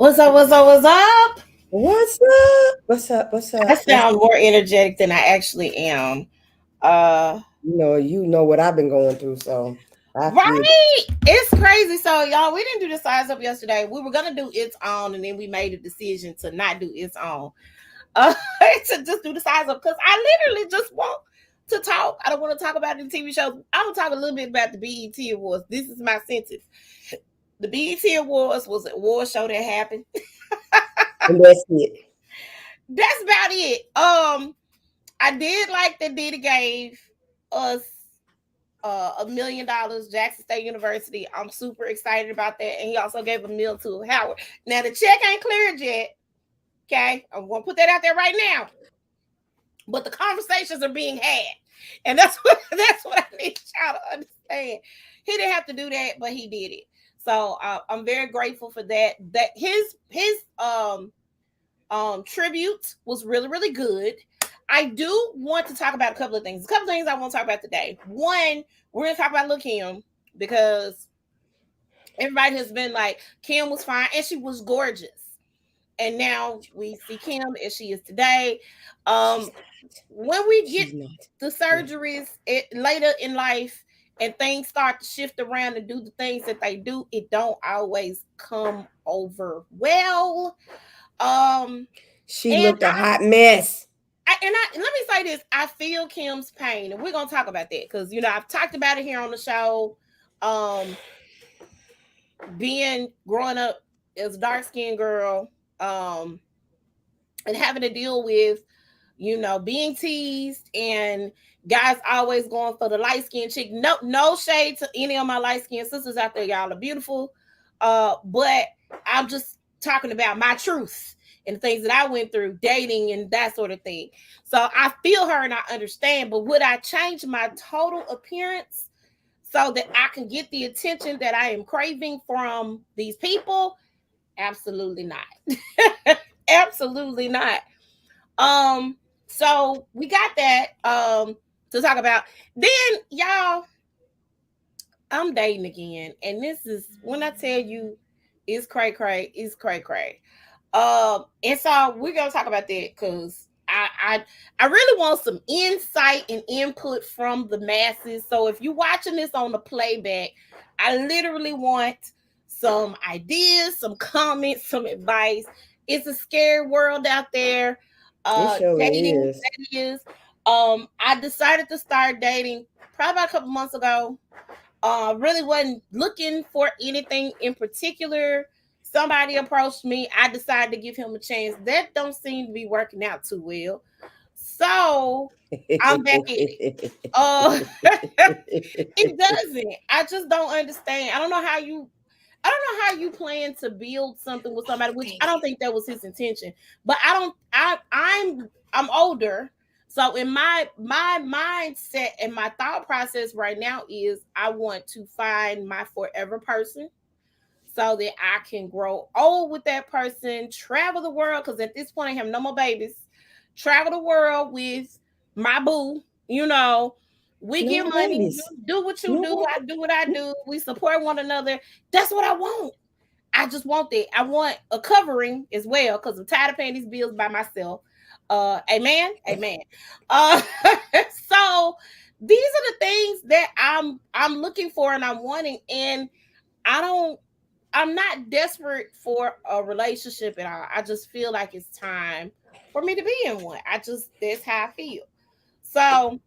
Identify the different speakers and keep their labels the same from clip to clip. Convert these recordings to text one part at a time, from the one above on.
Speaker 1: What's up? What's up? What's up?
Speaker 2: What's up? What's up? What's
Speaker 1: I
Speaker 2: up?
Speaker 1: sound more energetic than I actually am. Uh,
Speaker 2: You know what I've been going through, so I feel.
Speaker 1: right? It's crazy. So, y'all, we didn't do the size up yesterday. We were gonna do its own, and then we made a decision to not do its own. Uh, to just do the size up because I literally just want to talk. I don't want to talk about the TV shows. I'm gonna talk a little bit about the BET Awards. This is my sentence. The BET Awards was an award show that happened.
Speaker 2: And that's it.
Speaker 1: That's about it. I did like that Diddy gave us $1 million, Jackson State University. I'm super excited about that. And he also gave a meal to Howard. Now the check ain't cleared yet. Okay. I'm gonna put that out there right now. But the conversations are being had. And that's what I need y'all to understand. He didn't have to do that, but he did it. So I'm very grateful for that. That his tribute was really, really good. I do want to talk about a couple of things. A couple of things I want to talk about today. One, we're going to talk about Lil Kim because everybody has been like, Kim was fine and she was gorgeous. And now we see Kim as she is today.
Speaker 2: She's
Speaker 1: Um, when we get
Speaker 2: she's not.
Speaker 1: the
Speaker 2: No.
Speaker 1: surgeries later in life and things start to shift around and do the things that they do, it don't always come over well. Um,
Speaker 2: She
Speaker 1: and
Speaker 2: looked a hot mess.
Speaker 1: let me say this: I feel Kim's pain, and we're gonna talk about that because I've talked about it here on the show. Um, being growing up as a dark skinned girl, um, and having to deal with being teased and guys always going for the light skinned chick. No, no shade to any of my light skinned sisters out there. Y'all are beautiful. But I'm just talking about my truth and the things that I went through, dating and that sort of thing. So I feel her and I understand. But would I change my total appearance so that I can get the attention that I am craving from these people? Absolutely not. Absolutely not. Um, so we got that to talk about. Then y'all, I'm dating again, and this is when I tell you it's cray cray, it's cray cray. And so we're gonna talk about that because I really want some insight and input from the masses. So if you're watching this on the playback, I literally want some ideas, some comments, some advice. It's a scary world out there.
Speaker 2: It surely
Speaker 1: Dating
Speaker 2: is.
Speaker 1: that is. I decided to start dating probably about a couple months ago. Really wasn't looking for anything in particular. Somebody approached me. I decided to give him a chance. That don't seem to be working out too well. So I'm back in it. It doesn't. I just don't understand. I don't know how you plan to build something with somebody, which I don't think that was his intention. But I don't I'm older. So in my mindset and my thought process right now is I want to find my forever person so that I can grow old with that person, travel the world, because at this point I have no more babies. Travel the world with my boo, we
Speaker 2: No
Speaker 1: get
Speaker 2: more
Speaker 1: money, you
Speaker 2: babies.
Speaker 1: do what you
Speaker 2: No
Speaker 1: do,
Speaker 2: more.
Speaker 1: I do what I do, we support one another. That's what I want. I just want that. I want a covering as well because I'm tired of paying these bills by myself. Amen. Amen. Uh so these are the things that I'm looking for and I'm wanting. And I don't I'm not desperate for a relationship at all. I just feel like it's time for me to be in one. That's how I feel. So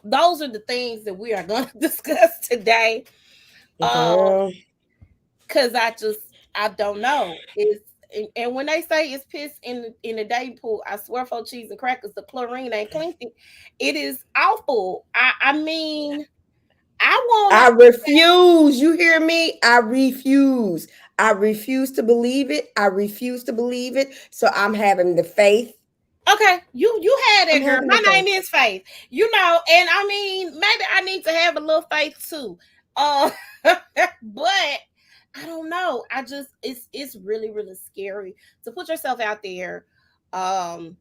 Speaker 1: those are the things that we are going to discuss today. Um,
Speaker 2: Girl,
Speaker 1: because I don't know. And when they say it's piss in the dating pool, I swear for cheese and crackers, the chlorine ain't cleaned it. It is awful. I mean, I want
Speaker 2: I
Speaker 1: it.
Speaker 2: refuse. You hear me? I refuse. I refuse to believe it. I refuse to believe it. So I'm having the faith.
Speaker 1: Okay, you had
Speaker 2: I'm
Speaker 1: it, girl.
Speaker 2: having the
Speaker 1: My
Speaker 2: faith.
Speaker 1: name is Faith. And I mean, maybe I need to have a little faith too. But I don't know. It's really really scary to put yourself out there, um,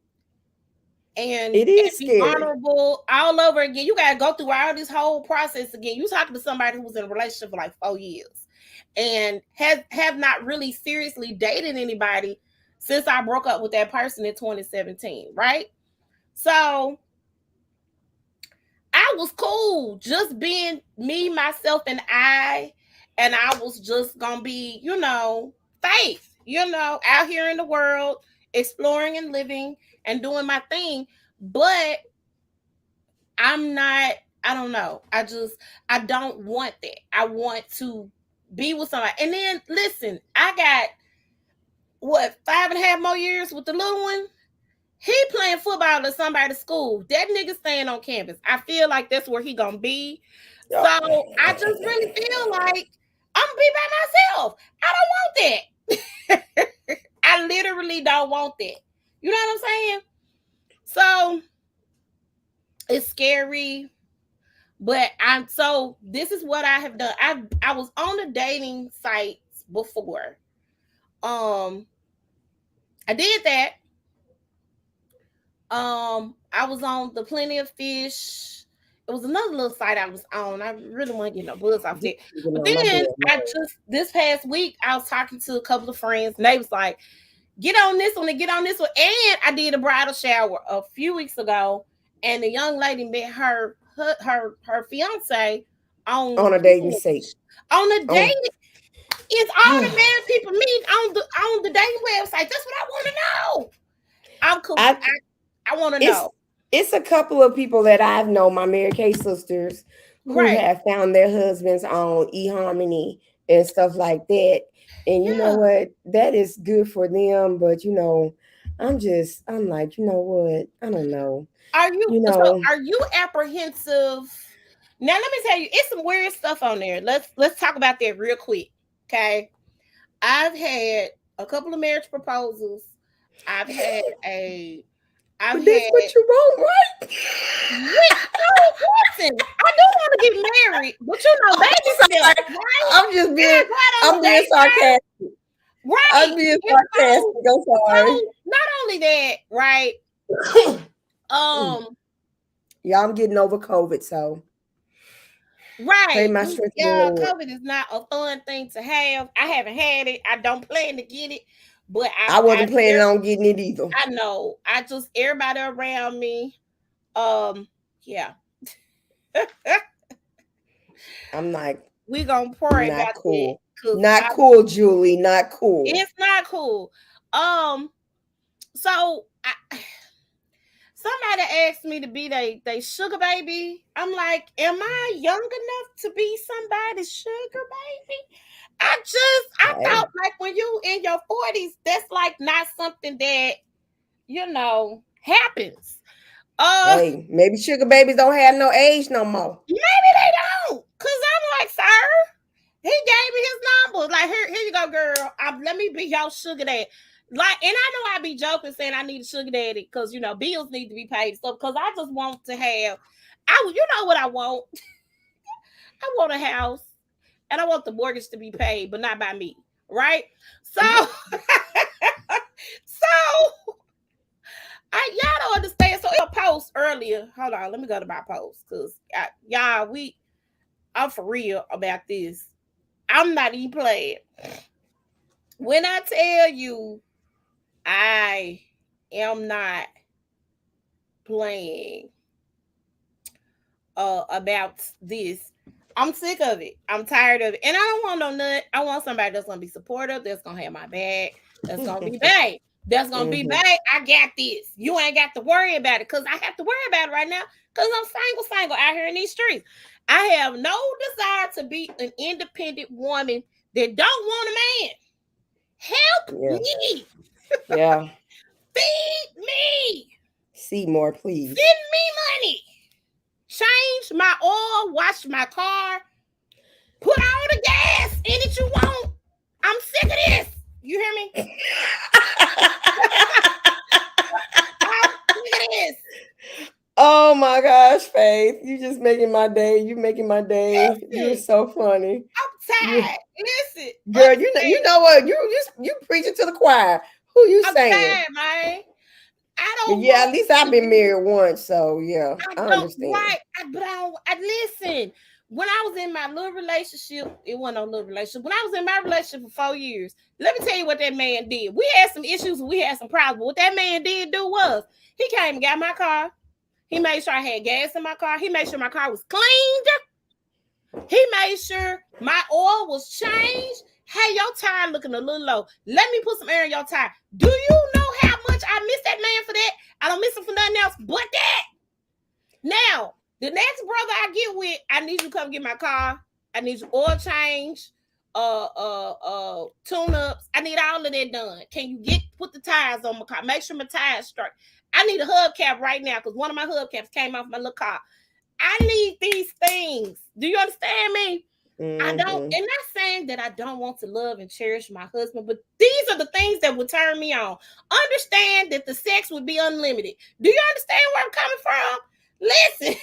Speaker 2: It
Speaker 1: and
Speaker 2: is
Speaker 1: be
Speaker 2: scary.
Speaker 1: vulnerable all over again. You gotta go through all this whole process again. You talking to somebody who was in a relationship for like 4 years. and have not really seriously dated anybody since I broke up with that person in 2017, right? So I was cool just being me, myself, and I was just gonna be, faith, out here in the world, exploring and living and doing my thing. But I'm not, I don't know. I don't want that. I want to be with somebody. And then listen, I got what, 5.5 more years with the little one. He playing football at somebody's school. That nigga staying on campus. I feel like that's where he gonna be. So I just really feel like I'm gonna be by myself. I don't want that. I literally don't want that. You know what I'm saying? So it's scary, but this is what I have done. I was on the dating sites before. I did that. I was on the Plenty of Fish. It was another little site I was on. I really want to get no buzz off that. But then this past week, I was talking to a couple of friends, and they was like, get on this one and get on this one. And I did a bridal shower a few weeks ago, and the young lady met her fiance on
Speaker 2: a dating site.
Speaker 1: On a dating. It's all the married people meet on the dating website. That's what I want to know. I'm cool. I want to know.
Speaker 2: It's a couple of people that I've known, my Mary Kay sisters, who have found their husbands on eHarmony and stuff like that. And you know what? That is good for them. But I'm like, you know what? I don't know.
Speaker 1: Are you apprehensive? Now let me tell you, it's some weird stuff on there. Let's talk about that real quick. Okay. I've had a couple of marriage proposals. That's what
Speaker 2: you want, right?
Speaker 1: Listen, I do want to get married, but baby, right?
Speaker 2: I'm being sarcastic.
Speaker 1: Right.
Speaker 2: I'm being sarcastic. I'm sorry.
Speaker 1: So, not only that, right?
Speaker 2: Yeah, I'm getting over COVID, so
Speaker 1: right. COVID is not a fun thing to have. I haven't had it. I don't plan to get it. But
Speaker 2: I wasn't planning on getting it either.
Speaker 1: I know. I just everybody around me. Yeah.
Speaker 2: I'm like,
Speaker 1: we gonna pray about
Speaker 2: cool. Not cool, Julie. Not cool.
Speaker 1: It's not cool. So somebody asked me to be they sugar baby. I'm like, am I young enough to be somebody's sugar baby? I thought like when you in your 40s, that's like not something that happens.
Speaker 2: Hey, maybe sugar babies don't have no age no more.
Speaker 1: Maybe they don't. Cause I'm like, sir, he gave me his number. Like, here you go, girl. Let me be your sugar daddy. Like, and I know I be joking saying I need a sugar daddy because bills need to be paid. So because I just want to have, what I want. I want a house. And I want the mortgage to be paid, but not by me, right? So, y'all don't understand. So, in a post earlier, hold on, let me go to my post because I'm for real about this. I'm not even playing. When I tell you, I am not playing about this. I'm sick of it. I'm tired of it. And I don't want no nut. I want somebody that's going to be supportive, that's going to have my back, that's going to be babe. That's going to be babe. I got this. You ain't got to worry about it because I have to worry about it right now because I'm single out here in these streets. I have no desire to be an independent woman that don't want a man. Help me.
Speaker 2: Yeah.
Speaker 1: Feed me.
Speaker 2: Seymour, please.
Speaker 1: Send me money. Change my oil, wash my car, put all the gas in it you want. I'm sick of this. You hear me? I'm sick of this.
Speaker 2: Oh my gosh, Faith. You just making my day. You making my day. Listen, you're so funny.
Speaker 1: I'm tired. Listen.
Speaker 2: Girl, you know what? You preaching to the choir. Who you saying?
Speaker 1: Tired, man.
Speaker 2: At least I've been married once, so yeah, I understand.
Speaker 1: Right, but listen. when I was in my little relationship, it wasn't no little relationship. When I was in my relationship for 4 years, let me tell you what that man did. We had some issues, we had some problems. But what that man did do was he came and got my car. He made sure I had gas in my car. He made sure my car was cleaned. He made sure my oil was changed. Hey, your tire looking a little low. Let me put some air in your tire. Do you know how much I miss that man for that? I don't miss him for nothing else but that. Now, the next brother I get with, I need you to come get my car. I need you oil change, tune-ups. I need all of that done. Can you put the tires on my car? Make sure my tires straight. I need a hubcap right now because one of my hubcaps came off my little car. I need these things. Do you understand me? Mm-hmm. I don't, and not saying that I don't want to love and cherish my husband, but these are the things that would turn me on. Understand that the sex would be unlimited. Do you understand where I'm coming from? Listen,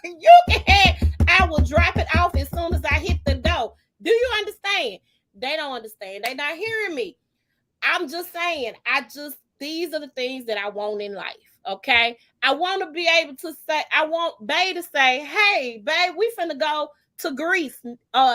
Speaker 1: you can. I will drop it off as soon as I hit the door. Do you understand? They don't understand. They're not hearing me. I'm just saying. These are the things that I want in life. Okay, I want to be able to say. I want Bae to say, "Hey, babe, we finna go to Greece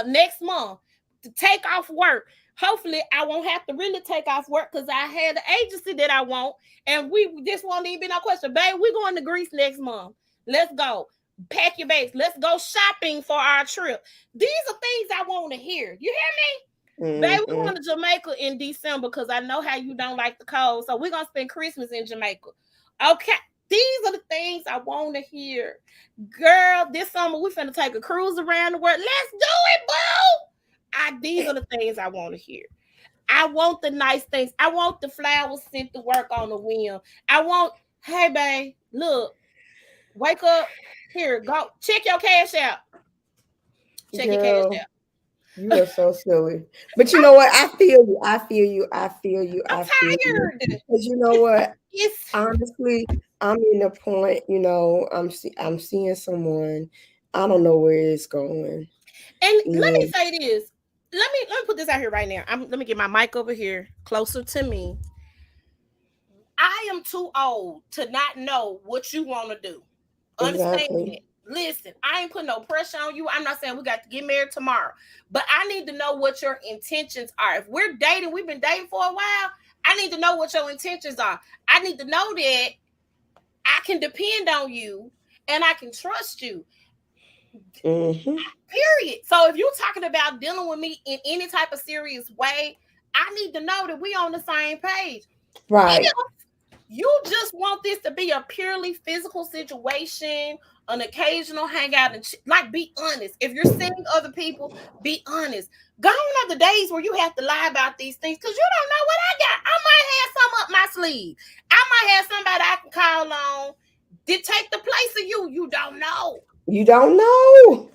Speaker 1: next month to take off work. Hopefully, I won't have to really take off work because I had an agency that I want, and this won't even be no question. Babe, we're going to Greece next month. Let's go. Pack your bags. Let's go shopping for our trip. These are things I want to hear. You hear me? Mm-hmm. Babe, we're going to Jamaica in December because I know how you don't like the cold. So we're going to spend Christmas in Jamaica. Okay. These are the things I want to hear. Girl, this summer we're finna take a cruise around the world. Let's do it, boo! These are the things I want to hear. I want the nice things. I want the flowers sent to work on the whim. I want, hey, babe, look, wake up. Here, go. Check your cash out. Check your cash out.
Speaker 2: You are so silly. But you know what? I feel you. I'm
Speaker 1: tired.
Speaker 2: Because you know what? Honestly, I'm in a point, I'm seeing someone. I don't know where it's going.
Speaker 1: And let me say this. Let me put this out here right now. Let me get my mic over here closer to me. I am too old to not know what you want to do. Understand it. Listen, I ain't putting no pressure on you. I'm not saying we got to get married tomorrow, but I need to know what your intentions are. If we're dating, we've been dating for a while, I need to know what your intentions are. I need to know that I can depend on you and I can trust you. Mm-hmm. Period. So if you're talking about dealing with me in any type of serious way, I need to know that we on the same page.
Speaker 2: Right.
Speaker 1: You just want this to be a purely physical situation, an occasional hangout, and be honest. If you're seeing other people, be honest. Gone are the days where you have to lie about these things because you don't know what I got. I might have some up my sleeve. I might have somebody I can call on to take the place of you. You don't know.
Speaker 2: You don't know.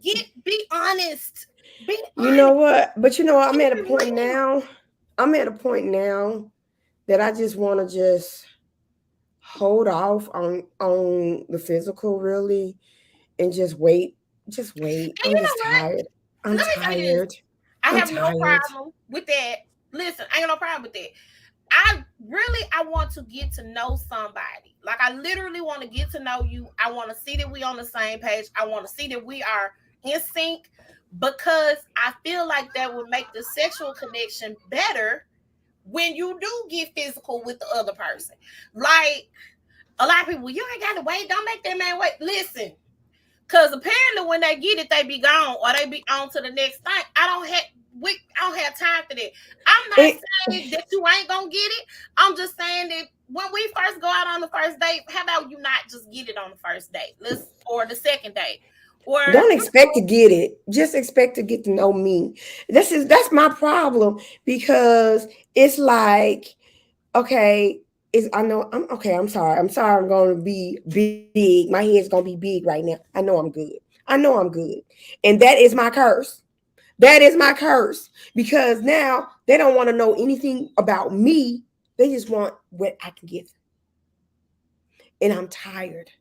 Speaker 1: Be honest. Be honest.
Speaker 2: You know what? But you know what? I'm at a point now that I just want to just hold off on the physical, really, and just wait. Just wait.
Speaker 1: And
Speaker 2: I'm just tired. I'm tired.
Speaker 1: I have no problem with that. Listen, I ain't no problem with that. I want to get to know somebody. Like, I literally want to get to know you. I want to see that we on the same page. I want to see that we are in sync because I feel like that would make the sexual connection better when you do get physical with the other person. Like, a lot of people, you ain't got to wait. Don't make that man wait. Listen, because apparently when they get it, they be gone or they be on to the next thing. I don't have time for that. I'm not saying that you ain't gonna get it. I'm just saying that when we first go out on the first date, how about you not just get it on the first date? Or the second date. Or
Speaker 2: don't expect to get it. Just expect to get to know me. That's my problem because it's like, okay, I'm sorry. I'm going to be big. My head's going to be big right now. I know I'm good. And that is my curse. Because now they don't want to know anything about me. They just want what I can give them. And I'm tired.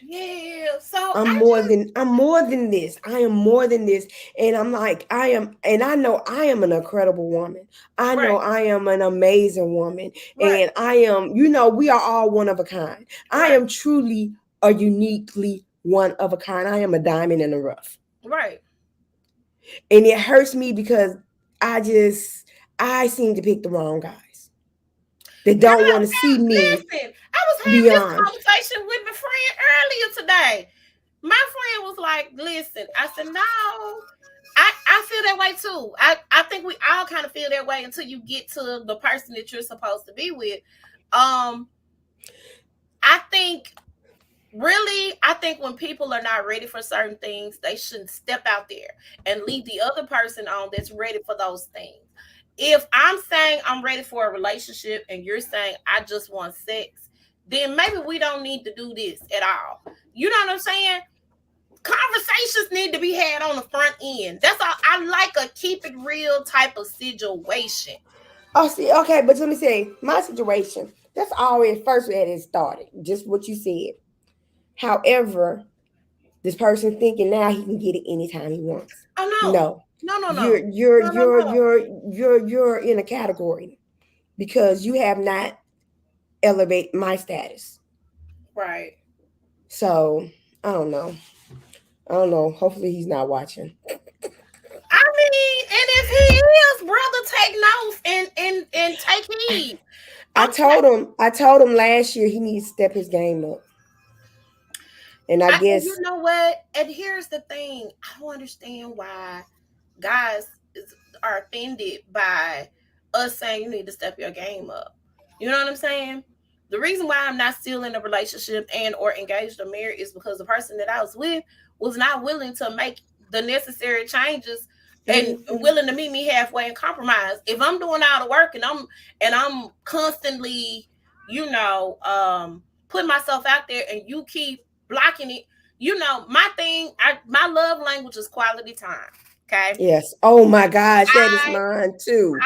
Speaker 1: Yeah. So
Speaker 2: I'm more than this. I am more than this. And I'm like, and I know I am an incredible woman. I know I am an amazing woman. Right. And I am, we are all one of a kind. Right. I am truly a uniquely one of a kind. I am a diamond in the rough.
Speaker 1: Right.
Speaker 2: And it hurts me because I seem to pick the wrong guys. They don't want to see me.
Speaker 1: Listen, I was having this conversation with my friend earlier today. My friend was like, listen, I said, no, I feel that way too. I think we all kind of feel that way until you get to the person that you're supposed to be with. I think when people are not ready for certain things, they shouldn't step out there and leave the other person on that's ready for those things. If I'm saying I'm ready for a relationship and you're saying I just want sex, then maybe we don't need to do this at all. You know what I'm saying? Conversations need to be had on the front end. That's all. I like a keep it real type of situation.
Speaker 2: Oh, see, okay, but let me say, my situation, that's always first where it started, just what you said. However, this person thinking now he can get it anytime he wants.
Speaker 1: Oh
Speaker 2: no.
Speaker 1: No.
Speaker 2: You're in a category because you have not elevated my status.
Speaker 1: Right.
Speaker 2: So I don't know. Hopefully he's not watching.
Speaker 1: I mean, and if he is, brother, take notes and take heed.
Speaker 2: I told him last year he needs to step his game up. And I guess
Speaker 1: you know what? And here's the thing: I don't understand why guys are offended by us saying you need to step your game up. You know what I'm saying? The reason why I'm not still in a relationship and or engaged or married is because the person that I was with was not willing to make the necessary changes and willing to meet me halfway and compromise. If I'm doing all the work and I'm constantly, putting myself out there and you keep blocking it, my love language is quality time. Okay.
Speaker 2: Yes. Oh my gosh, that is mine too.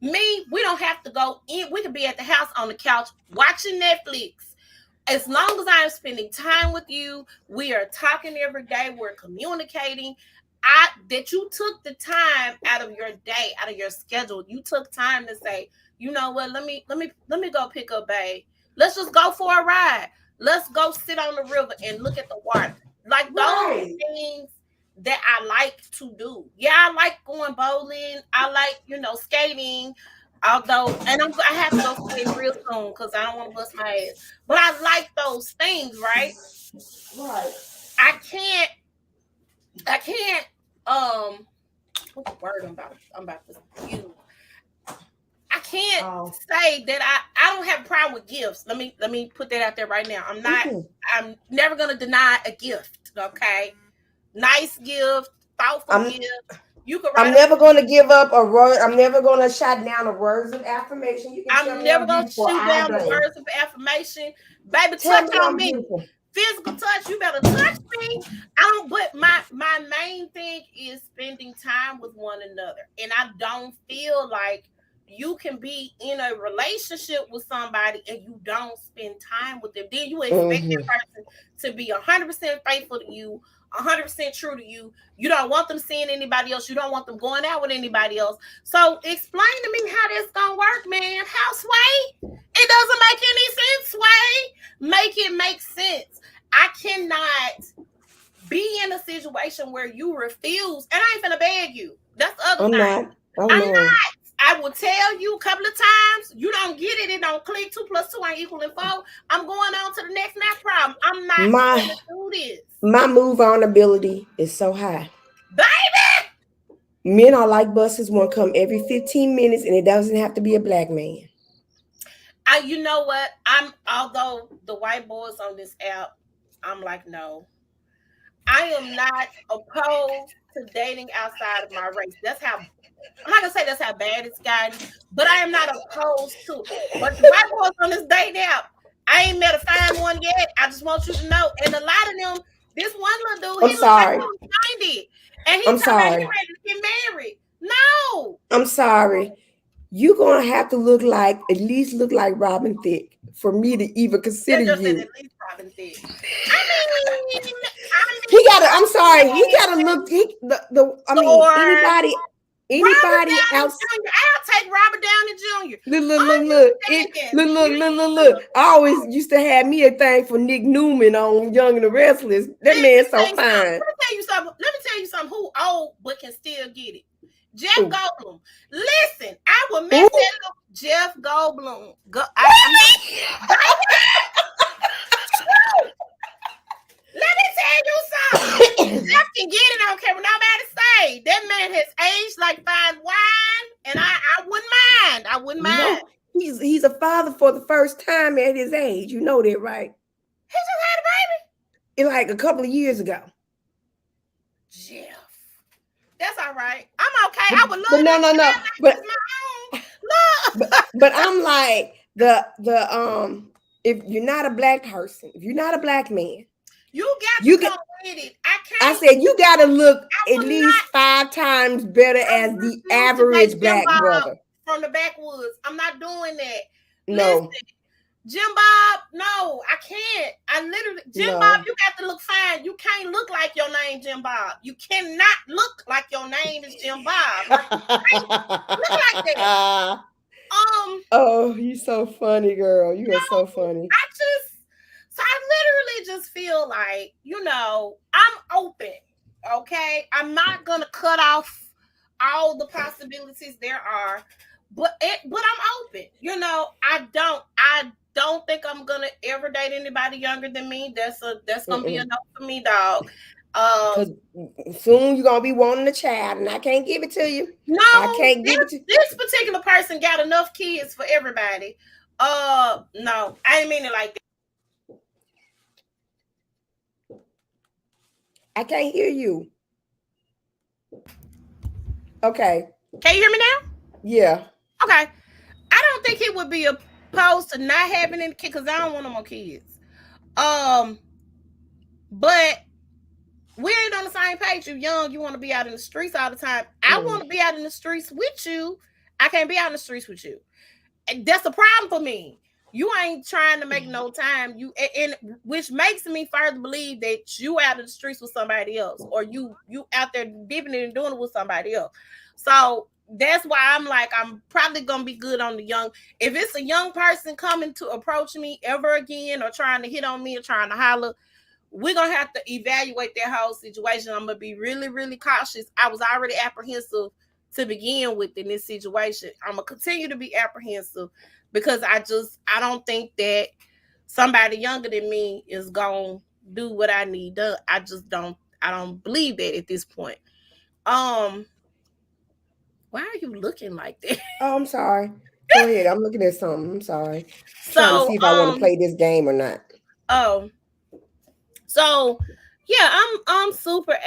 Speaker 1: We don't have to go in. We could be at the house on the couch watching Netflix. As long as I'm spending time with you, we are talking every day, we're communicating. That you took the time out of your day, out of your schedule. You took time to say, you know what, let me go pick up babe. Let's just go for a ride. Let's go sit on the river and look at the water. Like those things that I like to do. Yeah, I like going bowling. I like, skating. Although, and I have to go skating real soon because I don't want to bust my ass. But I like those things, right?
Speaker 2: Right.
Speaker 1: I can't. What's the word I'm about to use? I can't say that I don't have a problem with gifts. Let me put that out there right now. I'm never gonna deny a gift. Okay, nice gift, thoughtful gift. I'm
Speaker 2: never going to give up a word. I'm never going to shut down the words of affirmation.
Speaker 1: I'm never going to shoot down the words of affirmation. Baby, touch on me. Physical touch, you better touch me. But my main thing is spending time with one another. And I don't feel like you can be in a relationship with somebody and you don't spend time with them. Then you expect that person to be 100% faithful to you, 100% true to you. You don't want them seeing anybody else. You don't want them going out with anybody else. So explain to me how this gonna work, man. How, Sway? It doesn't make any sense, Sway. Make it make sense. I cannot be in a situation where you refuse, and I ain't finna beg you. That's the other thing. I'm not. I will tell you a couple of times, you don't get it, it don't click. 2 + 2 ain't equaling 4. I'm going on to the next problem. I'm not going to do this.
Speaker 2: My move on ability is so high.
Speaker 1: Baby!
Speaker 2: Men are like buses, one come every 15 minutes, and it doesn't have to be a black man.
Speaker 1: You know what? Although the white boys on this app, I'm like, no. I am not opposed to dating outside of my race. I'm not gonna say that's how bad it's gotten, but I am not opposed to it. But the white boys on this date app, I ain't met a fine one yet. I just want you to know. And a lot of them, this one little dude, he looks like he was 90, and he's ready to get married. No,
Speaker 2: I'm sorry. You're gonna have to at least look like Robin Thicke for me to even consider you.
Speaker 1: At least Robin Thicke.
Speaker 2: He gotta look. Anybody. Anybody else?
Speaker 1: Jr. I'll take Robert Downey Jr.
Speaker 2: Look. I always used to have me a thing for Nick Newman on Young and the Restless. That man's so fine.
Speaker 1: Let me tell you something. Who old but can still get it? Jeff Goldblum. Listen, I will mess that up. Jeff Goldblum. Let me tell you something. Jeff can get it. I don't care what nobody say. That man has aged like fine wine, and I wouldn't mind. I wouldn't mind.
Speaker 2: He's a father for the first time at his age. You know that, right?
Speaker 1: He just had a baby.
Speaker 2: Like a couple of years ago.
Speaker 1: Jeff. That's all right. I'm okay. I would love
Speaker 2: But I'm like the if you're not a black person, if you're not a black man,
Speaker 1: you got with it.
Speaker 2: I said you got to look at least 5 times better as the average black brother
Speaker 1: from the backwoods. I'm not doing that.
Speaker 2: No.
Speaker 1: Listen, Jim Bob, no, I can't. Jim Bob, you got to look fine. You can't look like your name, Jim Bob. You cannot look like your name is Jim Bob. Like, you can't look like that.
Speaker 2: Oh, you're so funny, girl. You are so funny.
Speaker 1: I literally just feel like, I'm open. Okay, I'm not gonna cut off all the possibilities there are, but I'm open. I don't think I'm gonna ever date anybody younger than me. That's gonna be enough for me, dog.
Speaker 2: Soon you're gonna be wanting a child, and I can't give it to you.
Speaker 1: No,
Speaker 2: I can't give it to you.
Speaker 1: This particular person got enough kids for everybody. No, I didn't mean it like that.
Speaker 2: I can't hear you. Okay.
Speaker 1: Can you hear me now?
Speaker 2: Yeah.
Speaker 1: Okay. I don't think he would be opposed to not having any kids because I don't want no more kids. But we ain't on the same page. You're young. You want to be out in the streets all the time. I want to be out in the streets with you. I can't be out in the streets with you. And that's a problem for me. You ain't trying to make no time. And which makes me further believe that you out in the streets with somebody else, or you out there dipping it and doing it with somebody else. So that's why I'm like, I'm probably gonna be good on the young. If it's a young person coming to approach me ever again, or trying to hit on me, or trying to holler, we're gonna have to evaluate that whole situation. I'm gonna be really, really cautious. I was already apprehensive to begin with in this situation. I'm gonna continue to be apprehensive because I don't think that somebody younger than me is gonna do what I need done. I don't believe that at this point. Why are you looking like that?
Speaker 2: Oh, I'm sorry. Go ahead. I'm looking at something. I'm sorry. Trying to see if I want to play this game or not.
Speaker 1: Oh. So yeah, I'm super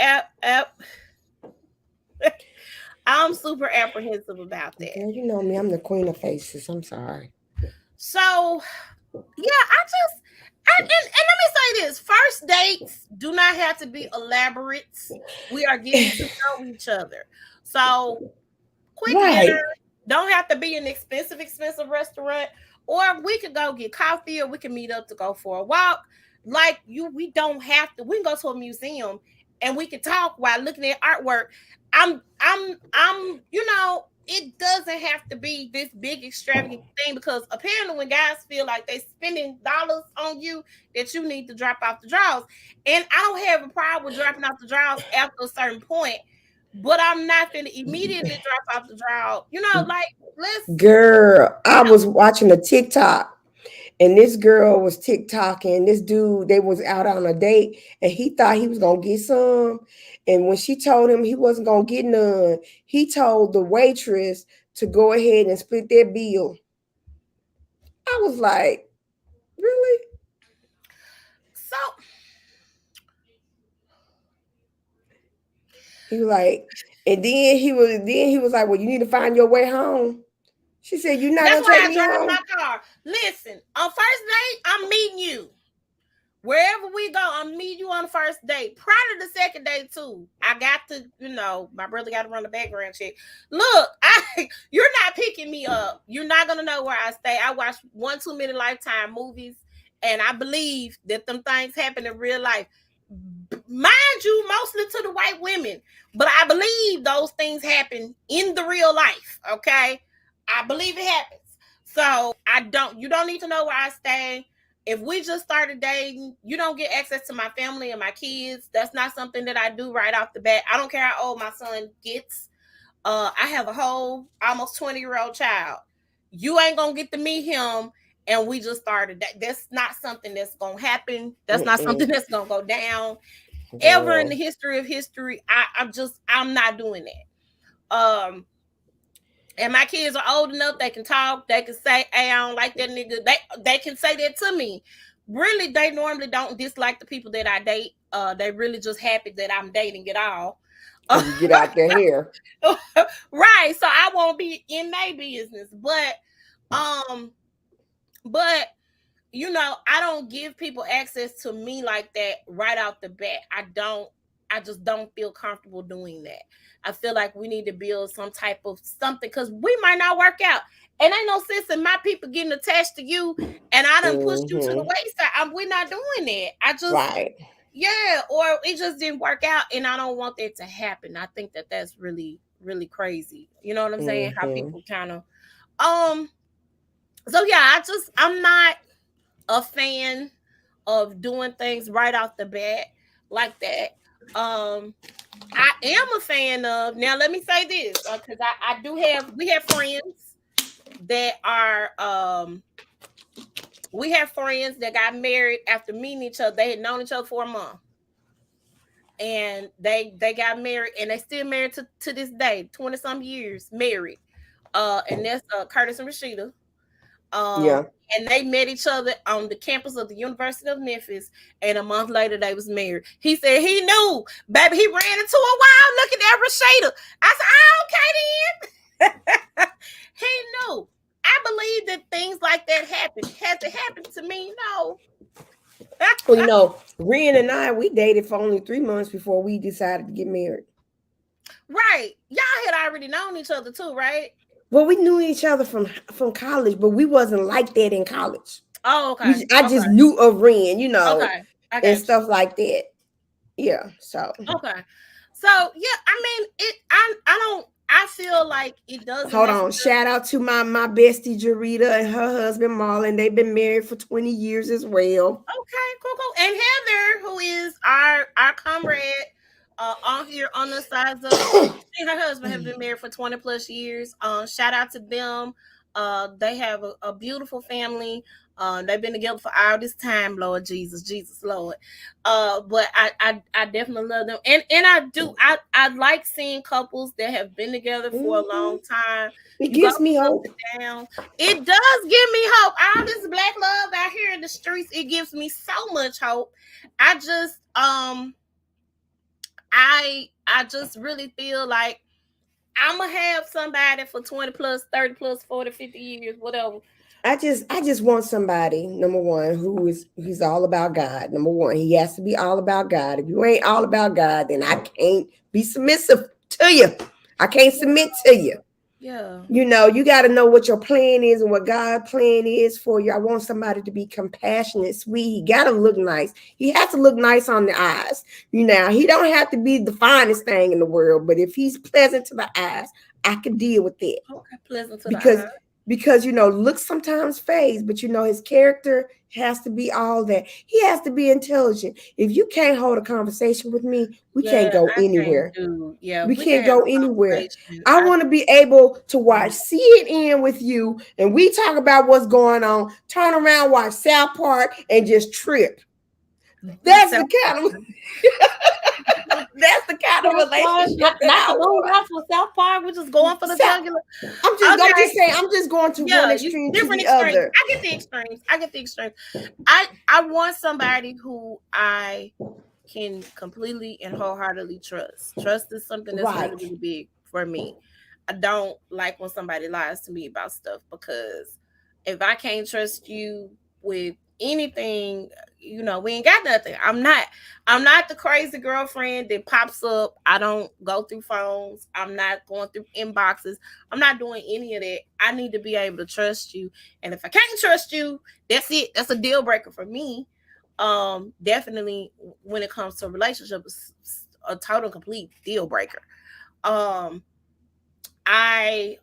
Speaker 1: I'm super apprehensive about that.
Speaker 2: Girl, you know me, I'm the queen of faces. I'm sorry.
Speaker 1: So yeah, and let me say this: first dates do not have to be elaborate. We are getting to know each other. So quick dinner don't have to be an expensive restaurant, or we could go get coffee, or we can meet up to go for a walk. Like we don't have to. We can go to a museum and we can talk while looking at artwork. It doesn't have to be this big extravagant thing, because apparently when guys feel like they're spending dollars on you, that you need to drop off the drawers. And I don't have a problem with dropping off the drawers after a certain point, but I'm not going to immediately drop off the drawers.
Speaker 2: Girl, I was watching a TikTok, and this girl was TikToking. This dude, they was out on a date, and he thought he was going to get some. And when she told him he wasn't going to get none, he told the waitress to go ahead and split their bill. I was like, really?
Speaker 1: So
Speaker 2: he was like, and then he was like, well, you need to find your way home. She said, you're not going to take me home?
Speaker 1: My car. Listen, on first date, I'm meeting you. Wherever we go, I'm meeting you on the first date. Prior to the second date, too. I got to, my brother got to run the background check. Look, you're not picking me up. You're not going to know where I stay. I watch 1 too many Lifetime movies, and I believe that them things happen in real life. mind you, mostly to the white women, but I believe those things happen in the real life. Okay, I believe it happens. So you don't need to know where I stay. If we just started dating, you don't get access to my family and my kids. That's not something that I do right off the bat. I don't care how old my son gets. I have a whole almost 20-year-old child. You ain't gonna get to meet him, and we just started. That's not something that's gonna happen. That's not something that's gonna go down ever in the history of history. I'm not doing that. And my kids are old enough, they can talk, they can say, hey, I don't like that nigga. They can say that to me. Really, they normally don't dislike the people that I date. They really just happy that I'm dating at all.
Speaker 2: You get out their hair.
Speaker 1: Right. So I won't be in their business. But you know, I don't give people access to me like that right off the bat. I just don't feel comfortable doing that. I feel like we need to build some type of something, because we might not work out. And ain't no sense in my people getting attached to you and I done pushed you to the wayside. We're not doing that. I just, yeah, or it just didn't work out, and I don't want that to happen. I think that that's really, really crazy. You know what I'm saying? How people kind of, so yeah, I'm not a fan of doing things right off the bat like that. I am a fan of, now let me say this, because we have friends that are we have friends that got married after meeting each other. They had known each other for a month, and they got married, and they still married to this day, 20 some years married. And that's Curtis and Rashida. And they met each other on the campus of the University of Memphis, and a month later they was married. He said he knew, baby. He ran into a wild looking at Rashida. I said, okay then. He knew. I believe that things like that happen. Has it happened to me? No.
Speaker 2: Well, you know, Ren and I, we dated for only 3 months before we decided to get married.
Speaker 1: Right. Y'all had already known each other too, right?
Speaker 2: Well, we knew each other from college, but we wasn't like that in college.
Speaker 1: Oh, okay.
Speaker 2: I just knew of Ren, you know, and stuff like that. Yeah. So.
Speaker 1: Okay. So yeah, I mean, I feel like it doesn't.
Speaker 2: Hold on. Shout out to my bestie Jarita and her husband Marlon. They've been married for 20 years as well.
Speaker 1: Okay, cool. And Heather, who is our comrade on here on the sides of, she and her husband have been married for 20 plus years. Shout out to them. They have a beautiful family. They've been together for all this time, Lord Jesus, Lord. But I definitely love them, and I like seeing couples that have been together for a long time.
Speaker 2: It gives me hope.
Speaker 1: It does give me hope. All this black love out here in the streets, it gives me so much hope. I just I just really feel like I'm gonna have somebody for 20 plus, 30 plus, 40, 50 years, whatever.
Speaker 2: I just want somebody, number one, who's all about God. Number one, he has to be all about God. If you ain't all about God, then I can't be submissive to you. I can't submit to you.
Speaker 1: Yeah.
Speaker 2: You know, you got to know what your plan is and what God's plan is for you. I want somebody to be compassionate, sweet. He got to look nice. He has to look nice on the eyes. You know, he don't have to be the finest thing in the world, but if he's pleasant to the eyes, I can deal with it.
Speaker 1: Okay, pleasant to the eyes.
Speaker 2: Because, you know, looks sometimes fades, but, you know, his character has to be all that. He has to be intelligent. If you can't hold a conversation with me, we can't go anywhere. We can't go anywhere. I want to be able to watch CNN with you, and we talk about what's going on, turn around, watch South Park, and just trip. That's the kind of relationship.
Speaker 1: Not for South Park. We're just going for the jugular.
Speaker 2: I'm just saying. I'm just going to one extreme to the other.
Speaker 1: I get the extremes. I want somebody who I can completely and wholeheartedly trust. Trust is something that's really, really big for me. I don't like when somebody lies to me about stuff, because if I can't trust you with anything, you know, we ain't got nothing. I'm not the crazy girlfriend that pops up. I don't go through phones. I'm not going through inboxes. I'm not doing any of that. I need to be able to trust you. And if I can't trust you, that's it. That's a deal breaker for me. Definitely when it comes to relationships, a total complete deal breaker. Um, I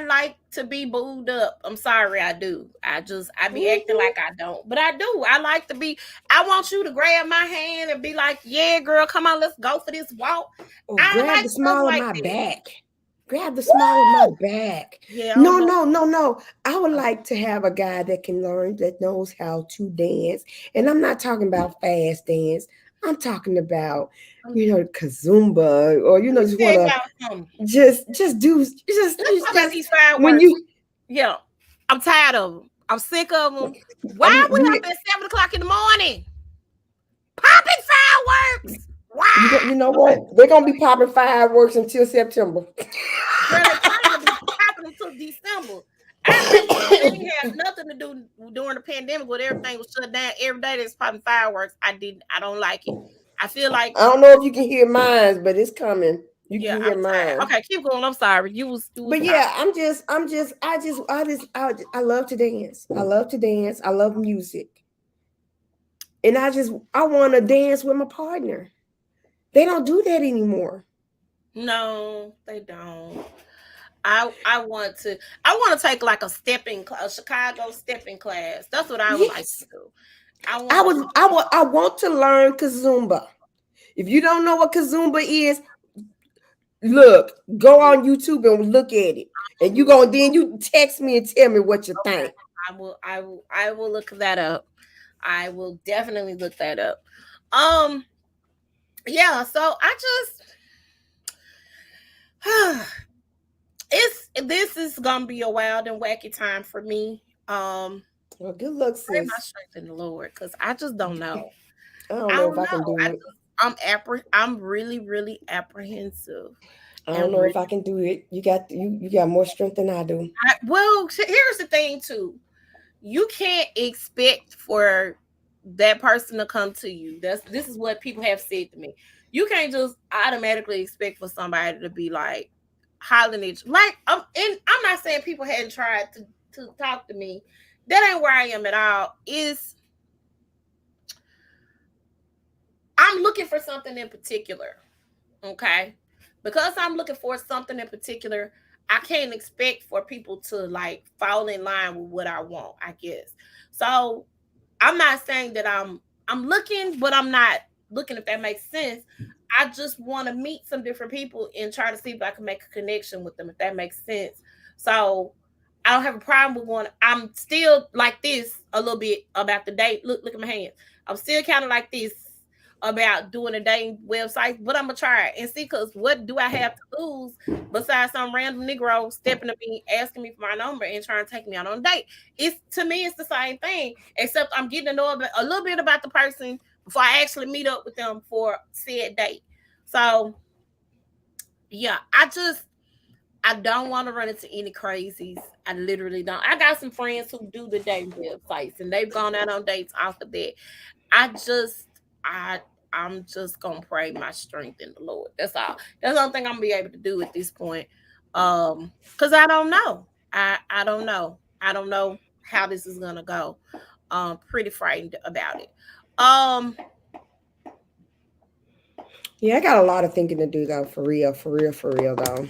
Speaker 1: like to be booed up. I'm sorry, I do. I be acting like I don't, but I do. I like to be. I want you to grab my hand and be like, "Yeah, girl, come on, let's go for this walk."
Speaker 2: Or
Speaker 1: I
Speaker 2: grab
Speaker 1: like
Speaker 2: the
Speaker 1: stuff
Speaker 2: small of
Speaker 1: like
Speaker 2: my
Speaker 1: that.
Speaker 2: back. Grab the small of my back.
Speaker 1: Yeah, I
Speaker 2: No,
Speaker 1: don't know.
Speaker 2: no, no, no. I would like to have a guy that can learn, that knows how to dance. And I'm not talking about fast dance. I'm talking about, kazumba, or
Speaker 1: Let me
Speaker 2: just
Speaker 1: tell
Speaker 2: want to
Speaker 1: y'all something.
Speaker 2: just do
Speaker 1: Let's talk about
Speaker 2: just
Speaker 1: these
Speaker 2: when
Speaker 1: fireworks.
Speaker 2: you
Speaker 1: Yeah, I'm tired of them. I'm sick of them. Why
Speaker 2: I
Speaker 1: are
Speaker 2: mean
Speaker 1: we up at 7 o'clock in the morning popping fireworks? Why?
Speaker 2: you know what? They're gonna be popping fireworks until September.
Speaker 1: Girl, they probably gonna be popping until December. I remember when we didn't have nothing to do during the pandemic when everything was shut down. Every day there's popping fireworks. I don't like it. I feel like,
Speaker 2: I don't know if you can hear mine, but it's coming. You
Speaker 1: yeah,
Speaker 2: can
Speaker 1: I'm
Speaker 2: hear
Speaker 1: tired.
Speaker 2: mine.
Speaker 1: Okay, keep going. I'm sorry. You was
Speaker 2: But
Speaker 1: talking.
Speaker 2: yeah, I love to dance. I love to dance. I love music. And I want to dance with my partner. They don't do that anymore.
Speaker 1: No, they don't. I want to take like a Chicago stepping class. That's what I would like to
Speaker 2: Yes.
Speaker 1: do. I want to
Speaker 2: I want to learn kazumba. If you don't know what kazumba is, look, go on YouTube and look at it. And then you text me and tell me what you
Speaker 1: okay.
Speaker 2: think.
Speaker 1: I will look that up. I will definitely look that up. Um yeah, so I just it's this is gonna be a wild and wacky time for me.
Speaker 2: Well, good luck,
Speaker 1: Pray my
Speaker 2: sis.
Speaker 1: strength in the Lord, because I just don't know.
Speaker 2: I don't
Speaker 1: I
Speaker 2: know if
Speaker 1: don't
Speaker 2: I can
Speaker 1: know.
Speaker 2: do it.
Speaker 1: I'm really, really apprehensive.
Speaker 2: I don't
Speaker 1: And
Speaker 2: know
Speaker 1: really,
Speaker 2: if I can do it. You got more strength than I do.
Speaker 1: well, here's the thing too. You can't expect for that person to come to you. This is what people have said to me. You can't just automatically expect for somebody to be like hollering at you. Like, and I'm not saying people hadn't tried to talk to me. That ain't where I am at all. I'm looking for something in particular. Okay. Because I'm looking for something in particular, I can't expect for people to like fall in line with what I want, I guess. So I'm not saying that I'm looking, but I'm not looking, if that makes sense. I just want to meet some different people and try to see if I can make a connection with them, if that makes sense. So I don't have a problem with going. I'm still like this a little bit about the date. Look at my hands. I'm still kind of like this about doing a dating website, but I'm gonna try it and see. Cause what do I have to lose besides some random Negro stepping to me, asking me for my number and trying to take me out on a date? It's, to me, it's the same thing, except I'm getting to know a little bit about the person before I actually meet up with them for said date. So yeah, I don't want to run into any crazies. I literally don't. I got some friends who do the dating websites and they've gone out on dates off of that. I just I I'm just gonna pray my strength in the Lord. That's all. That's the only thing I'm gonna be able to do at this point. Because I don't know. I don't know. I don't know how this is gonna go. Pretty frightened about it. Um,
Speaker 2: Yeah, I got a lot of thinking to do though, for real, for real, for real though.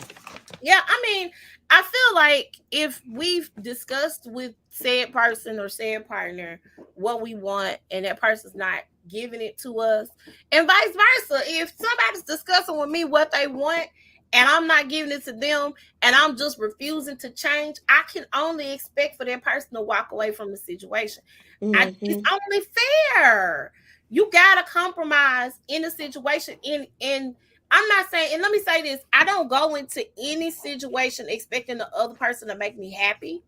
Speaker 1: yeah, I mean, I feel like if we've discussed with said person or said partner what we want and that person's not giving it to us, and vice versa, if somebody's discussing with me what they want and I'm not giving it to them and I'm just refusing to change, I can only expect for that person to walk away from the situation. It's
Speaker 2: Mm-hmm.
Speaker 1: only fair. You gotta compromise in a situation. In I'm not saying, and let me say this, I don't go into any situation expecting the other person to make me happy,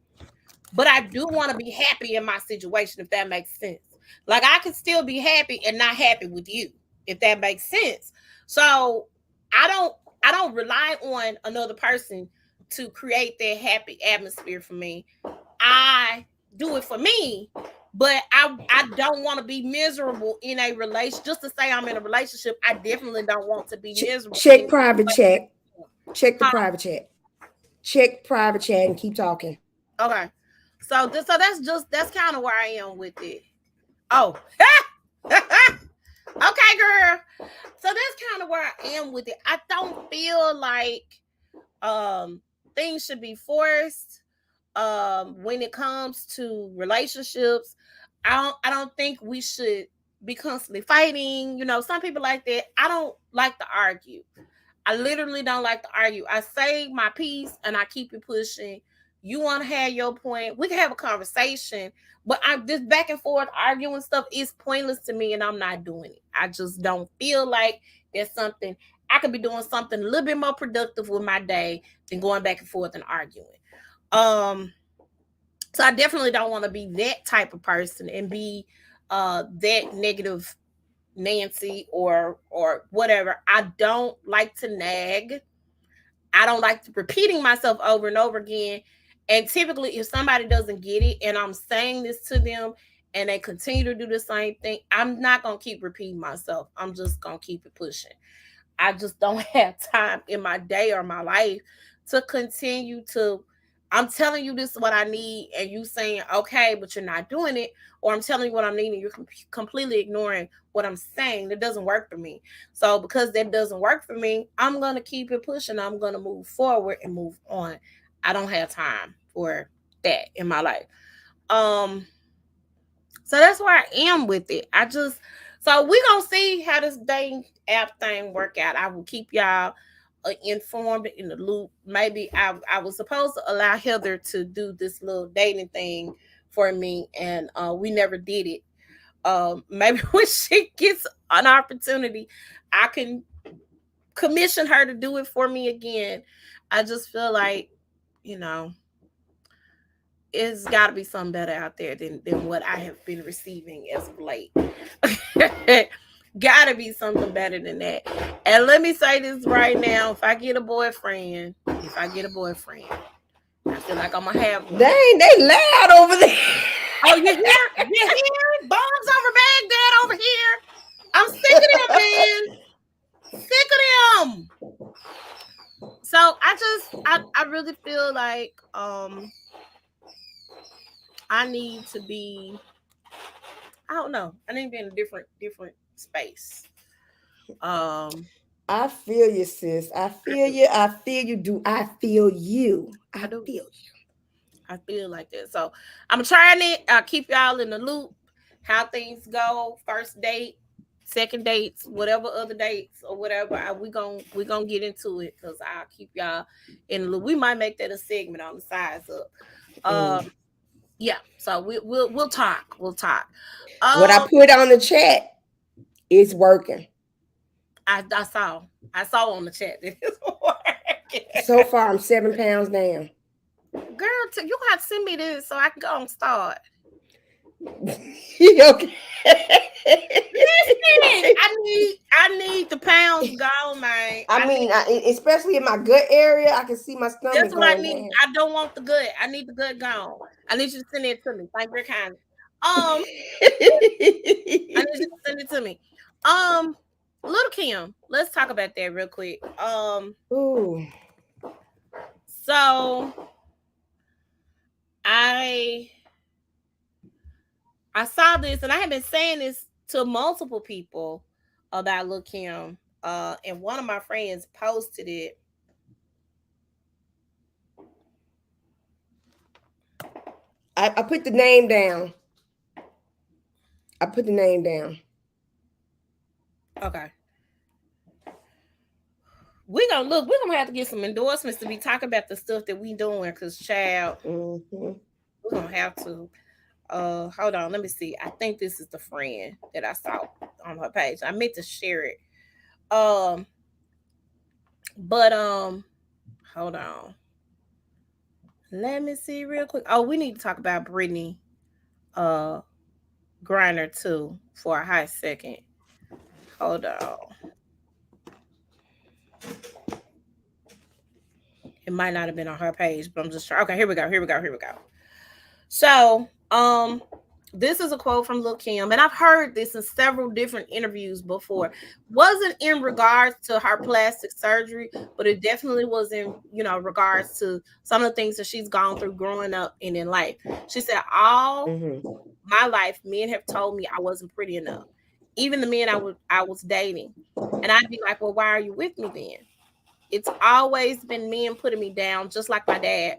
Speaker 1: but I do want to be happy in my situation, if that makes sense. Like, I can still be happy and not happy with you, if that makes sense. So I don't I don't rely on another person to create that happy atmosphere for me. I do it for me, but I don't want to be miserable in a relation. Just to say I'm in a relationship, I definitely don't want to be miserable in
Speaker 2: Check
Speaker 1: a
Speaker 2: private chat. Check the
Speaker 1: huh?
Speaker 2: private chat. Check private chat and keep talking.
Speaker 1: Okay. So that's kind of where I am with it. Oh. Okay, girl. So that's kind of where I am with it. I don't feel like things should be forced when it comes to relationships. I don't think we should be constantly fighting. You know, some people like that. I don't like to argue. I literally don't like to argue. I say my piece and I keep it pushing. You want to have your point, we can have a conversation, but I'm just back and forth arguing stuff is pointless to me, and I'm not doing it. I just don't feel like there's something I could be doing something a little bit more productive with my day than going back and forth and arguing. Um, so I definitely don't want to be that type of person and be that negative Nancy or whatever. I don't like to nag. I don't like repeating myself over and over again. And typically, if somebody doesn't get it and I'm saying this to them and they continue to do the same thing, I'm not going to keep repeating myself. I'm just going to keep it pushing. I just don't have time in my day or my life to continue to. I'm telling you this is what I need, and you saying okay, but you're not doing it, or I'm telling you what I'm needing, you're completely ignoring what I'm saying. That doesn't work for me. So because that doesn't work for me, I'm gonna keep it pushing. I'm gonna move forward and move on. I don't have time for that in my life. So that's where I am with it. So we gonna see how this dating app thing work out. I will keep y'all informed in the loop. Maybe I was supposed to allow Heather to do this little dating thing for me, and we never did it. Maybe when she gets an opportunity, I can commission her to do it for me again. I just feel like, you know, it's got to be something better out there than what I have been receiving as of late. Got to be something better than that. And let me say this right now: if I get a boyfriend, I feel like I'm gonna have one.
Speaker 2: Dang, they loud over there.
Speaker 1: Oh, you hear? You hear? Bombs over Baghdad over here. I'm sick of them, man. Sick of them. So I really feel like I need to be, I don't know. I need to be in a different space.
Speaker 2: I feel you, sis. I feel you. I feel you. Do I feel you? I
Speaker 1: do.
Speaker 2: feel you.
Speaker 1: I feel like that. So I'm trying it. I'll keep y'all in the loop. How things go. First date, second dates, whatever other dates or whatever. We gonna get into it because I'll keep y'all in the loop. We might make that a segment on the sides up. Yeah. So we'll talk. We'll talk.
Speaker 2: What I put on the chat is working.
Speaker 1: I saw on the chat that it's working.
Speaker 2: So far, I'm 7 pounds down.
Speaker 1: Girl, you have to send me this so I can go and start.
Speaker 2: Okay.
Speaker 1: Listen, I need the pounds gone, man.
Speaker 2: I mean, especially in my gut area, I can see my stomach.
Speaker 1: That's what I need. Down. I don't want the gut. I need the gut gone. I need you to send it to me. Thank you, kind. I need you to send it to me. Little Kim, let's talk about that real quick.
Speaker 2: Ooh.
Speaker 1: So I saw this, and I have been saying this to multiple people about Lil Kim. And one of my friends posted it.
Speaker 2: I put the name down. I put the name down.
Speaker 1: Okay. We're gonna have to get some endorsements to be talking about the stuff that we doing, because child, we're gonna have to. Hold on, let me see. I think this is the friend that I saw on her page. I meant to share it. But hold on. Let me see real quick. Oh, we need to talk about Brittany Griner too for a hot second. Hold on. It might not have been on her page, but I'm just trying. Okay, here we go. So, This is a quote from Lil' Kim, and I've heard this in several different interviews before. Wasn't in regards to her plastic surgery, but it definitely was in, regards to some of the things that she's gone through growing up and in life. She said, all my life, men have told me I wasn't pretty enough. Even the men I was dating. And I'd be like, well, why are you with me then? It's always been men putting me down, just like my dad.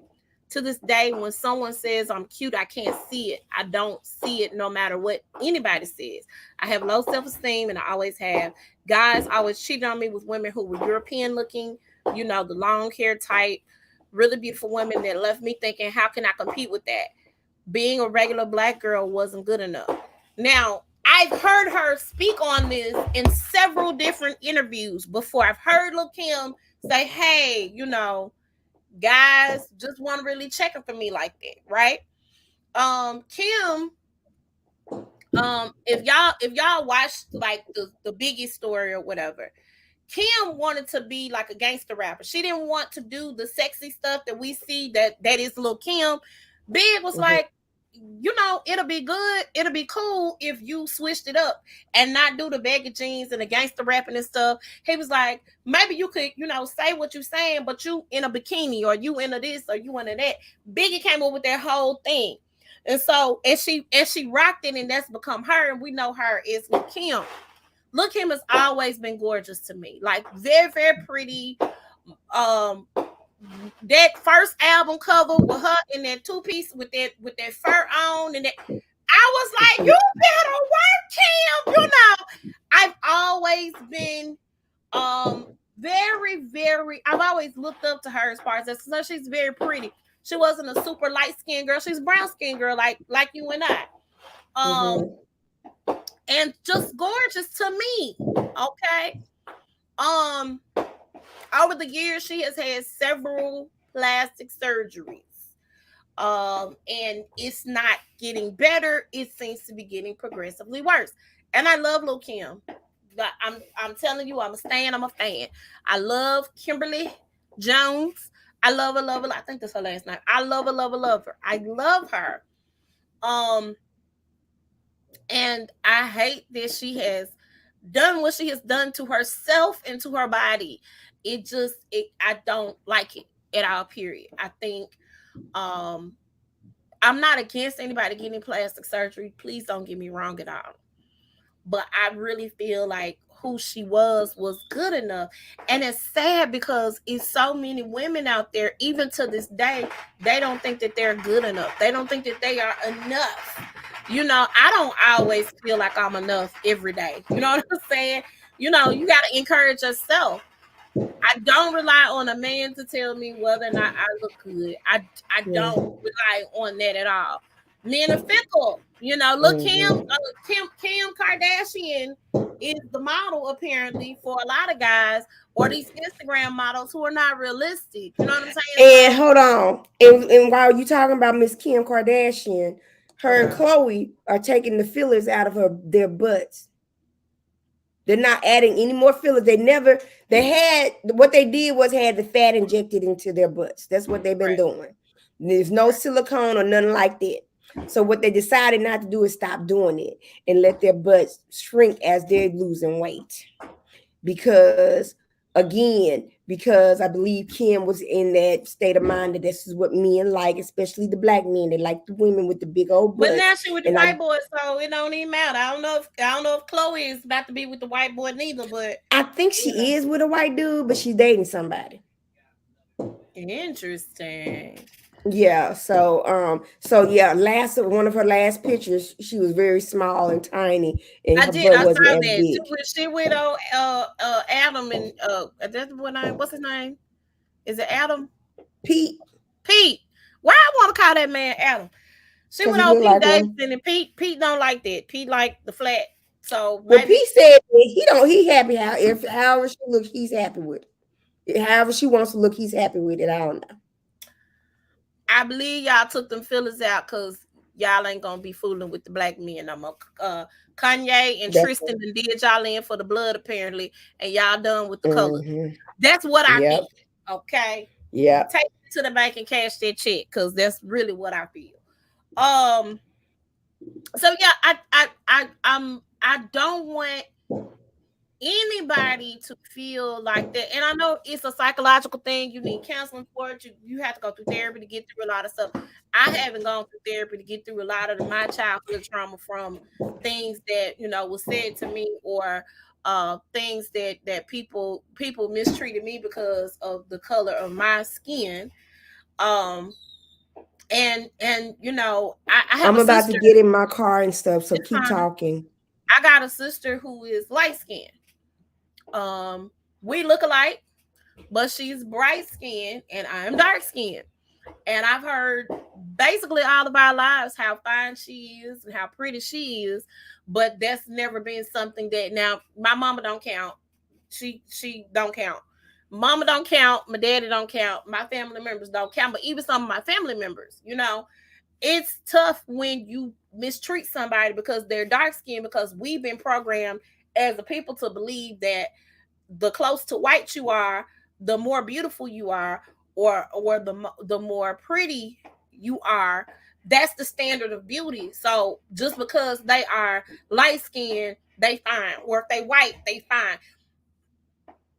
Speaker 1: To this day, when someone says I'm cute, I can't see it. I don't see it no matter what anybody says. I have low self-esteem, and I always have. Guys always cheated on me with women who were European looking, the long hair type, really beautiful women that left me thinking, how can I compete with that? Being a regular black girl wasn't good enough. Now, I've heard her speak on this in several different interviews before. I've heard Lil' Kim say, hey, guys just want to really check for me like that, right? Kim, if y'all watched like the Biggie story or whatever, Kim wanted to be like a gangster rapper. She didn't want to do the sexy stuff that we see that is Lil' Kim. Big was like, it'll be good, it'll be cool if you switched it up and not do the baggy jeans and the gangster rapping and stuff. He was like, maybe you could, say what you're saying, but you in a bikini, or you into this, or you into that. Biggie came up with that whole thing. And so as she rocked it, and that's become her, and we know her is Lil' Kim. Lil' Kim has always been gorgeous to me, like very, very pretty. That first album cover with her in that two-piece with that fur on, and that, I was like, you better work, Kim. I've always been very, very, I've always looked up to her as far as that. So she's very pretty. She wasn't a super light-skinned girl. She's a brown-skinned girl, like you and I. And just gorgeous to me. Okay. Over the years, she has had several plastic surgeries. And it's not getting better. It seems to be getting progressively worse. And I love Lil' Kim. I'm telling you, I'm a fan. I love Kimberly Jones. I love her. I think that's her last name. I love her. I love her. And I hate that she has done what she has done to herself and to her body. I don't like it at all, period. I think I'm not against anybody getting plastic surgery. Please don't get me wrong at all. But I really feel like who she was good enough. And it's sad because it's so many women out there, even to this day, they don't think that they're good enough. They don't think that they are enough. I don't always feel like I'm enough every day. You know what I'm saying? You got to encourage yourself. I don't rely on a man to tell me whether or not I look good. I don't rely on that at all. Men are fickle. Look, Kim Kardashian is the model apparently for a lot of guys, or these Instagram models who are not realistic. You know what I'm saying?
Speaker 2: And hold on. And while you talking about Miss Kim Kardashian, her and Khloe are taking the fillers out of their butts. They're not adding any more fillers. What they did was had the fat injected into their butts. That's what they've been doing. There's no silicone or nothing like that. So what they decided not to do is stop doing it and let their butts shrink as they're losing weight. Because I believe Kim was in that state of mind that this is what men like, especially the black men. They like the women with the big old butts.
Speaker 1: But now she with the white boy, so it don't even matter. I don't know if Khloe is about to be with the white boy neither, but
Speaker 2: I think she is with a white dude, but she's dating somebody.
Speaker 1: Interesting.
Speaker 2: Yeah, so yeah, one of her last pictures, she was very small and tiny, and
Speaker 1: I saw that. She with Adam, and that's what name? What's his name? Is it Adam?
Speaker 2: Pete.
Speaker 1: Why I want to call that man Adam? She went on Pete Davidson, and Pete don't like that. Pete like the flat. So
Speaker 2: but Pete said he happy however she looks, he's happy with it. However she wants to look, he's happy with it. I don't know.
Speaker 1: I believe y'all took them fillers out because y'all ain't gonna be fooling with the black men no more. Kanye and Tristan did y'all in for the blood apparently, and y'all done with the color. That's what I feel. Okay.
Speaker 2: Yeah.
Speaker 1: Take it to the bank and cash that check because that's really what I feel. So yeah, I don't want anybody to feel like that. And I know it's a psychological thing. You need counseling for it. You have to go through therapy to get through a lot of stuff. I haven't gone through therapy to get through a lot of my childhood trauma from things that, you know, was said to me, or things that people mistreated me because of the color of my skin. Um and you know, I have
Speaker 2: I'm
Speaker 1: a
Speaker 2: about to
Speaker 1: sister.
Speaker 2: get in my car and stuff, so
Speaker 1: It's
Speaker 2: keep
Speaker 1: fine.
Speaker 2: talking.
Speaker 1: I got a sister who is light skinned. Um, we look alike, but she's bright skinned and I'm dark skinned. And I've heard basically all of our lives how fine she is and how pretty she is, but that's never been something that, now my mama don't count. She don't count. Mama don't count. My daddy don't count. My family members don't count. But even some of my family members, you know, it's tough when you mistreat somebody because they're dark skinned, because we've been programmed as a people to believe that the close to white you are, the more beautiful you are, or the more pretty you are. That's the standard of beauty. So just because they are light skinned, they fine, or if they white, they fine.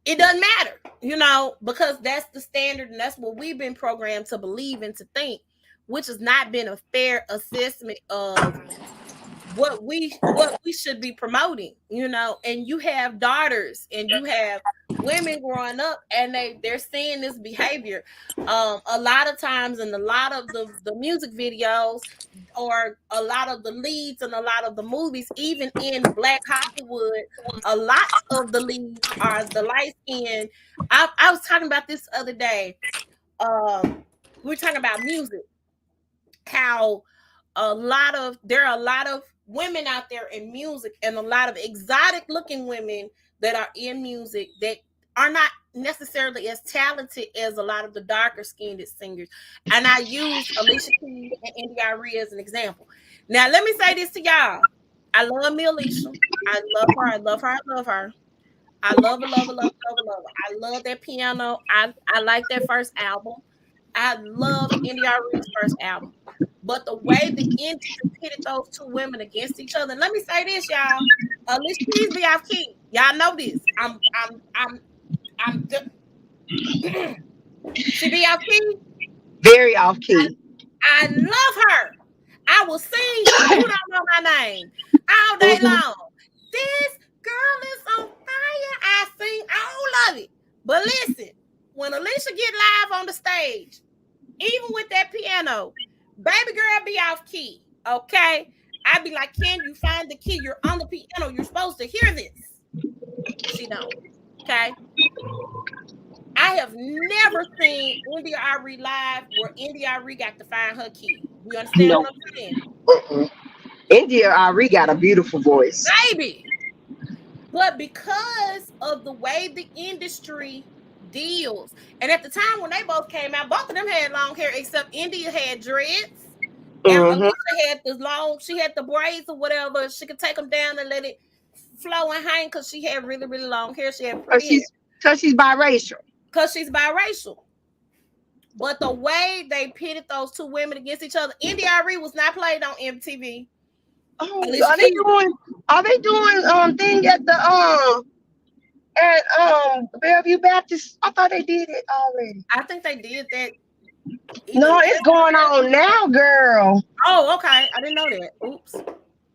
Speaker 1: It doesn't matter, you know, because that's the standard, and that's what we've been programmed to believe and to think, which has not been a fair assessment of what we should be promoting, you know. And you have daughters and you have women growing up, and they're seeing this behavior a lot of times in a lot of the music videos, or a lot of the leads and a lot of the movies, even in Black Hollywood. A lot of the leads are the light skin. I was talking about this other day. We were talking about music, how there are a lot of women out there in music, and a lot of exotic looking women that are in music that are not necessarily as talented as a lot of the darker skinned singers. And I use Alicia Keys and India Arie as an example. Now let me say this to y'all. I love me Alicia. I love her. I love her. I love her. I love her, love her, love her, love her, love her. I love that piano. I like that first album. I love India Arie's first album. But the way the industry pitted those two women against each other, and let me say this, y'all. Alicia Keys be off key. Y'all know this. I'm she be off key.
Speaker 3: Very off key.
Speaker 1: I love her. I will sing You Don't Know My Name all day
Speaker 3: Mm-hmm.
Speaker 1: long. This girl is on fire. I sing all of it. But listen, when Alicia get live on the stage, even with that piano, baby girl be off key. Okay. I'd be like, can you find the key? You're on the piano. You're supposed to hear this. She don't. Okay. I have never seen India Arie live where India Arie got to find her key. You understand what
Speaker 3: No.
Speaker 1: I'm saying?
Speaker 3: Mm-mm. India Ari got a beautiful voice.
Speaker 1: Baby. But because of the way the industry deals, and at the time when they both came out, both of them had long hair, except India had dreads, and
Speaker 3: Mm-hmm.
Speaker 1: Alicia had the long, she had the braids or whatever. She could take them down and let it flow and hang because she had really, really long hair. She had
Speaker 3: Cause
Speaker 1: pretty hair
Speaker 3: she's cause she's biracial.
Speaker 1: because she's biracial. But the way they pitted those two women against each other, India Arie was not played on MTV.
Speaker 3: Oh,
Speaker 1: Alicia Keys,
Speaker 3: are they doing thing at the Bellevue Baptist? I thought they did it already.
Speaker 1: I think they did that either
Speaker 3: No, it's
Speaker 1: last.
Speaker 3: going on now, girl.
Speaker 1: Oh, okay. I didn't know that. Oops.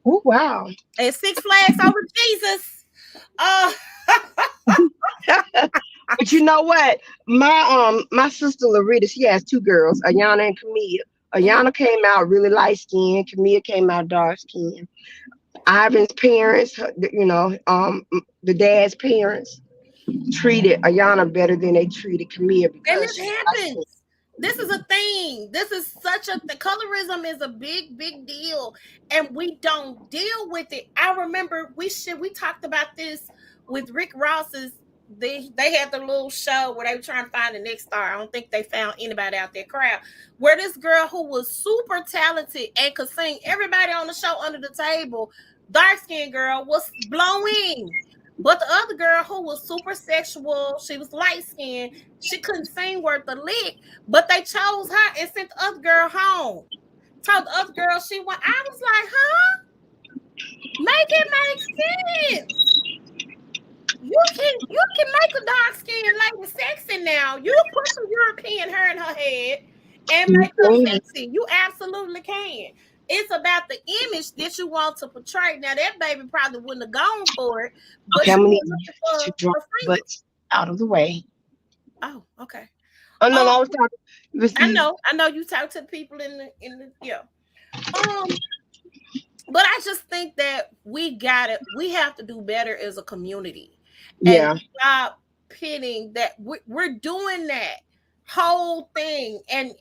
Speaker 3: Oh wow.
Speaker 1: And Six Flags over Jesus. Uh,
Speaker 3: But you know what? My sister Larita, she has two girls, Ayana and Camilla. Ayana came out really light skinned. Camilla came out dark skinned. Ivan's parents, the dad's parents treated Ayana better than they treated Camilla
Speaker 1: and
Speaker 3: because
Speaker 1: this
Speaker 3: she's light skinned.
Speaker 1: happens. This is a thing. This is such a the colorism is a big, big deal, and we don't deal with it. I remember we talked about this with Rick Ross's. They had the little show where they were trying to find the next star. I don't think they found anybody out there crowd. Where this girl who was super talented and could sing everybody on the show under the table, dark skinned girl, was blowing. But the other girl who was super sexual, she was light skinned, she couldn't sing worth a lick, but they chose her and sent the other girl home. Told the other girl she went. I was like, huh? it makes sense. You can make a dark skinned lady sexy now. You put some European hair in her head and make her sexy. You absolutely can. It's about the image that you want to portray. Now that baby probably wouldn't have gone for it, but
Speaker 3: okay, I'm gonna
Speaker 1: need to
Speaker 3: but out of the way.
Speaker 1: Oh, okay.
Speaker 3: Oh no, I was talking.
Speaker 1: I know you talk to the people in the yeah. But I just think that we have to do better as a community.
Speaker 3: Yeah.
Speaker 1: And stop pitting that we're doing that whole thing and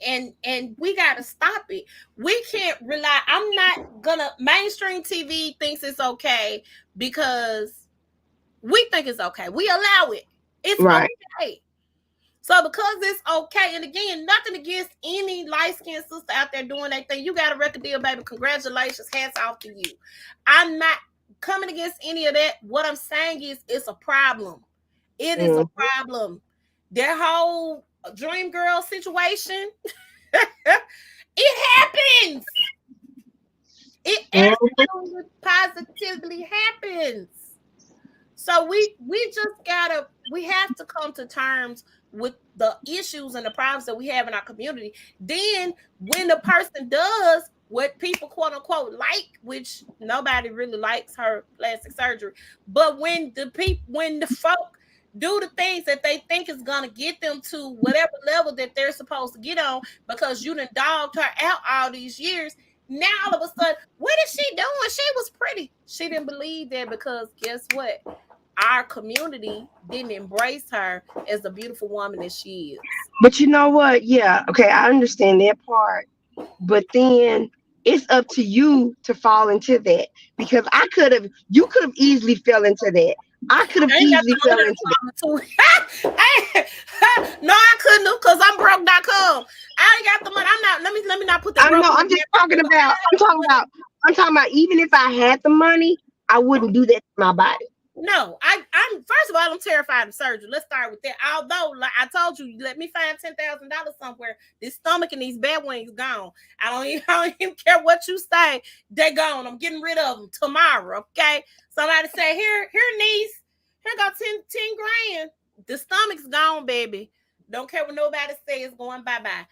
Speaker 1: we got to stop it. We can't rely. I'm not gonna mainstream TV thinks it's okay because we think it's okay. We allow it. It's
Speaker 3: right.
Speaker 1: Okay. So because it's okay, and again, nothing against any light-skinned sister out there doing that thing. You got a record deal, baby. Congratulations. Hats off to you. I'm not coming against any of that. What I'm saying is it's a problem. It is a problem. That whole dream girl situation, it happens. It absolutely positively happens. So we have to come to terms with the issues and the problems that we have in our community. Then when the person does what people quote unquote like, which nobody really likes her plastic surgery, but when the folk do the things that they think is gonna get them to whatever level that they're supposed to get on because you done dogged her out all these years, now all of a sudden, what is she doing? She was pretty. She didn't believe that because guess what? Our community didn't embrace her as the beautiful woman that she is.
Speaker 3: But you know what? Yeah, okay, I understand that part. But then it's up to you to fall into that because you could have easily fell into that. I could have easily fell into
Speaker 1: that. No, I couldn't have because I'm broke.com. I ain't got the money. I'm not. Let me not put that.
Speaker 3: I'm talking about even if I had the money, I wouldn't do that to my body.
Speaker 1: No, I'm first of all, I'm terrified of surgery. Let's start with that. Although, like I told you, let me find $10,000 somewhere. This stomach and these bad wings gone. I don't even care what you say. They're gone. I'm getting rid of them tomorrow. Okay. Somebody say, here, niece. Here go 10 grand. The stomach's gone, baby. Don't care what nobody says. Going bye-bye.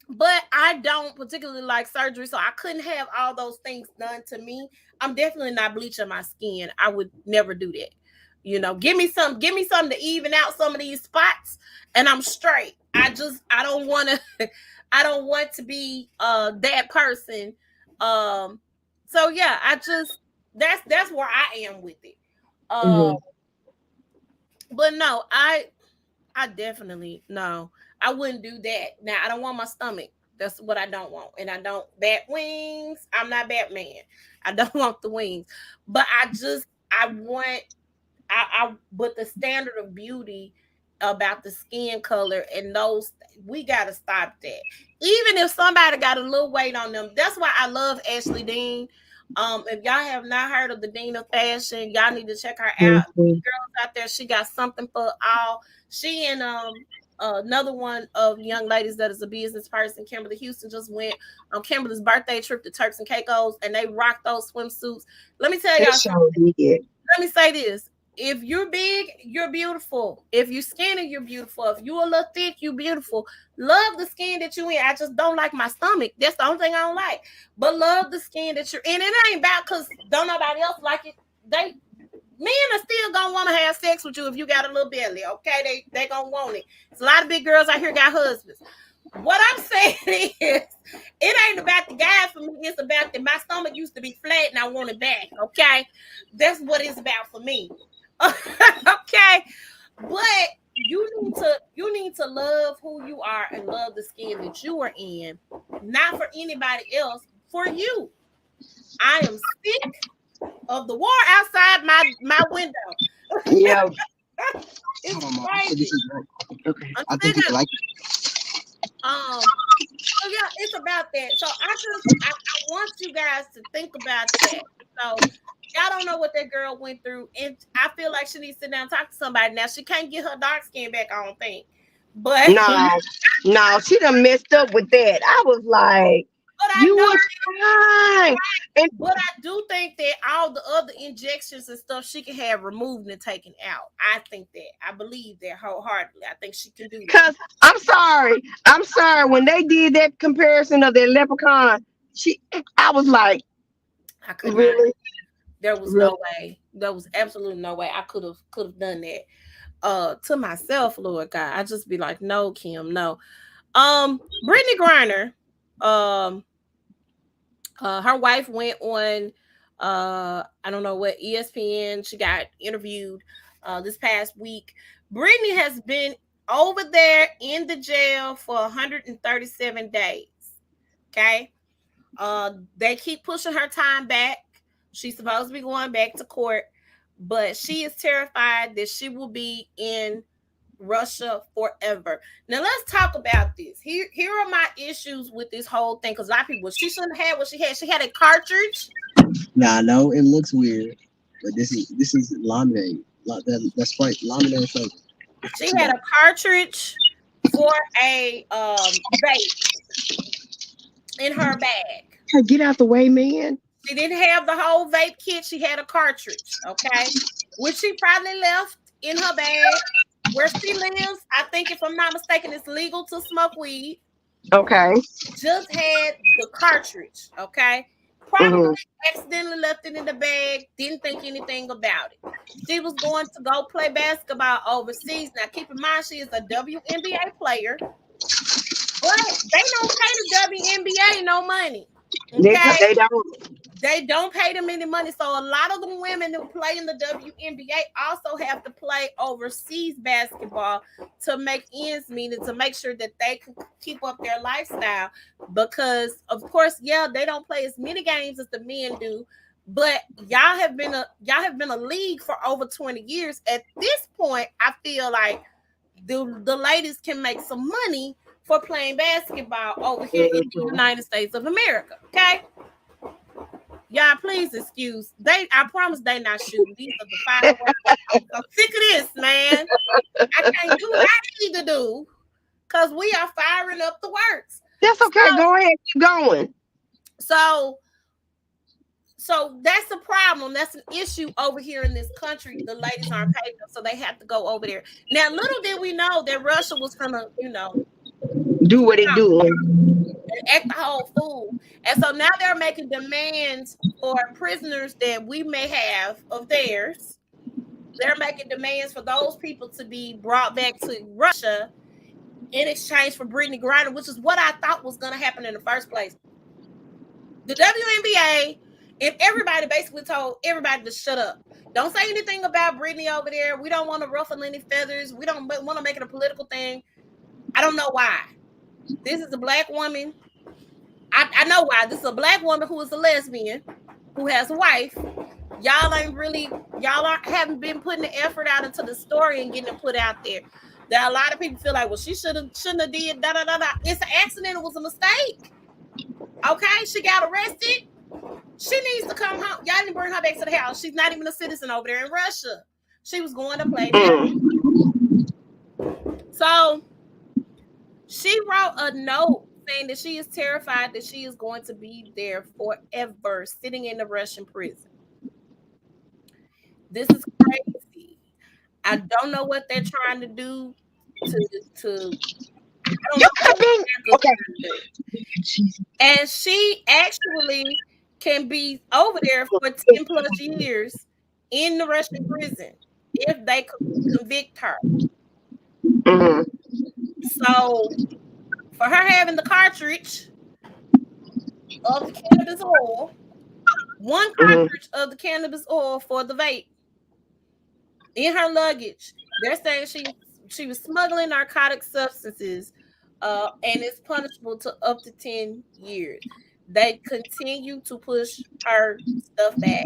Speaker 1: But I don't particularly like surgery, so I couldn't have all those things done to me. I'm definitely not bleaching my skin. I would never do that. You know, give me something to even out some of these spots, and I'm straight. I don't want to be that person. So yeah, that's where I am with it. But no, I definitely no. I wouldn't do that. Now, I don't want my stomach. That's what I don't want. And I don't bat wings. I'm not Batman. I don't want the wings. But but the standard of beauty about the skin color and those, we got to stop that. Even if somebody got a little weight on them. That's why I love Ashley Dean. If y'all have not heard of the Dean of Fashion, y'all need to check her out. Girls out there, she got something for all. She and another one of young ladies that is a business person, Kimberly Houston, just went on Kimberly's birthday trip to Turks and Caicos, and they rocked those swimsuits. Let me tell y'all something. Let me say this. If you're big, you're beautiful. If you're skinny, you're beautiful. If you're a little thick, you're beautiful. Love the skin that you're in. I just don't like my stomach. That's the only thing I don't like. But love the skin that you're in. It ain't about because don't nobody else like it. Men are still gonna want to have sex with you if you got a little belly, okay? They gonna want it. There's a lot of big girls out here got husbands. What I'm saying is, it ain't about the guy for me. It's about that my stomach used to be flat and I want it back, okay? That's what it's about for me, okay? But you need to love who you are and love the skin that you are in, not for anybody else. For you, I am sick of the war outside my window.
Speaker 3: Yeah.
Speaker 1: It's crazy.
Speaker 3: Okay. I think it's like
Speaker 1: so yeah, it's about that. So I want you guys to think about that. So y'all don't know what that girl went through, and I feel like she needs to sit down and talk to somebody. Now she can't get her dark skin back, I don't think. But
Speaker 3: no, she done messed up with that. I was like, you were fine.
Speaker 1: But I do think that all the other injections and stuff she can have removed and taken out. I think that. I believe that wholeheartedly. I think she can do that.
Speaker 3: Because I'm sorry. When they did that comparison of the leprechaun, I was like,
Speaker 1: I could
Speaker 3: really?
Speaker 1: not. There was no way. There was absolutely no way I could have done that. To myself, Lord God. I just be like, no, Kim, no. Brittany Griner, her wife went on I don't know what ESPN. She got interviewed this past week. Brittany has been over there in the jail for 137 days. Okay. They keep pushing her time back. She's supposed to be going back to court, but she is terrified that she will be in Russia forever. Now let's talk about this. Here are my issues with this whole thing, because a lot of people, she shouldn't have had what she had. She had a cartridge.
Speaker 4: Nah, I know it looks weird, but this is laminate. That's right, laminate. So
Speaker 1: she had a cartridge for a vape in her bag.
Speaker 3: Hey, get out the way, man.
Speaker 1: She didn't have the whole vape kit. She had a cartridge, okay, which she probably left in her bag. Where she lives, I think, if I'm not mistaken, it's legal to smoke weed.
Speaker 3: Okay.
Speaker 1: Just had the cartridge, okay? Probably accidentally left it in the bag, didn't think anything about it. She was going to go play basketball overseas. Now, keep in mind, she is a WNBA player, but they don't pay the WNBA no money. Okay? They don't pay them any money. So a lot of the women who play in the WNBA also have to play overseas basketball to make ends meet and to make sure that they can keep up their lifestyle. Because of course, yeah, they don't play as many games as the men do. But y'all have been a league for over 20 years. At this point, I feel like the ladies can make some money for playing basketball over here in the United States of America. Okay. Y'all, please excuse. I promise they not shooting. These are the fireworks. I'm sick of this, man. I can't do what I need to do because we are firing up the works.
Speaker 3: That's okay. So, go ahead, keep going.
Speaker 1: So that's a problem. That's an issue over here in this country. The ladies aren't paid them, so they have to go over there. Now, little did we know that Russia was gonna,
Speaker 3: do what they do
Speaker 1: and act the whole fool. And so now they're making demands for prisoners that we may have of theirs. They're making demands for those people to be brought back to Russia in exchange for Brittany Griner, which is what I thought was going to happen in the first place. The WNBA and everybody basically told everybody to shut up. Don't say anything about Brittany over there. We don't want to ruffle any feathers. We don't want to make it a political thing. I don't know why. This is a black woman. I know why. This is a black woman who is a lesbian, who has a wife. Y'all haven't been putting the effort out into the story and getting it put out there. There are a lot of people feel like, well, she shouldn't have did da da da da. It's an accident. It was a mistake. Okay, she got arrested. She needs to come home. Y'all didn't bring her back to the house. She's not even a citizen over there in Russia. She was going to play. So she wrote a note saying that she is terrified that she is going to be there forever, sitting in the Russian prison. This is crazy. I don't know what they're trying to do to okay. And she actually can be over there for 10 plus years in the Russian prison if they convict her. So for her having the cartridge of the cannabis oil, one cartridge of the cannabis oil for the vape in her luggage, they're saying she was smuggling narcotic substances, and it's punishable to up to 10 years. They continue to push her stuff back.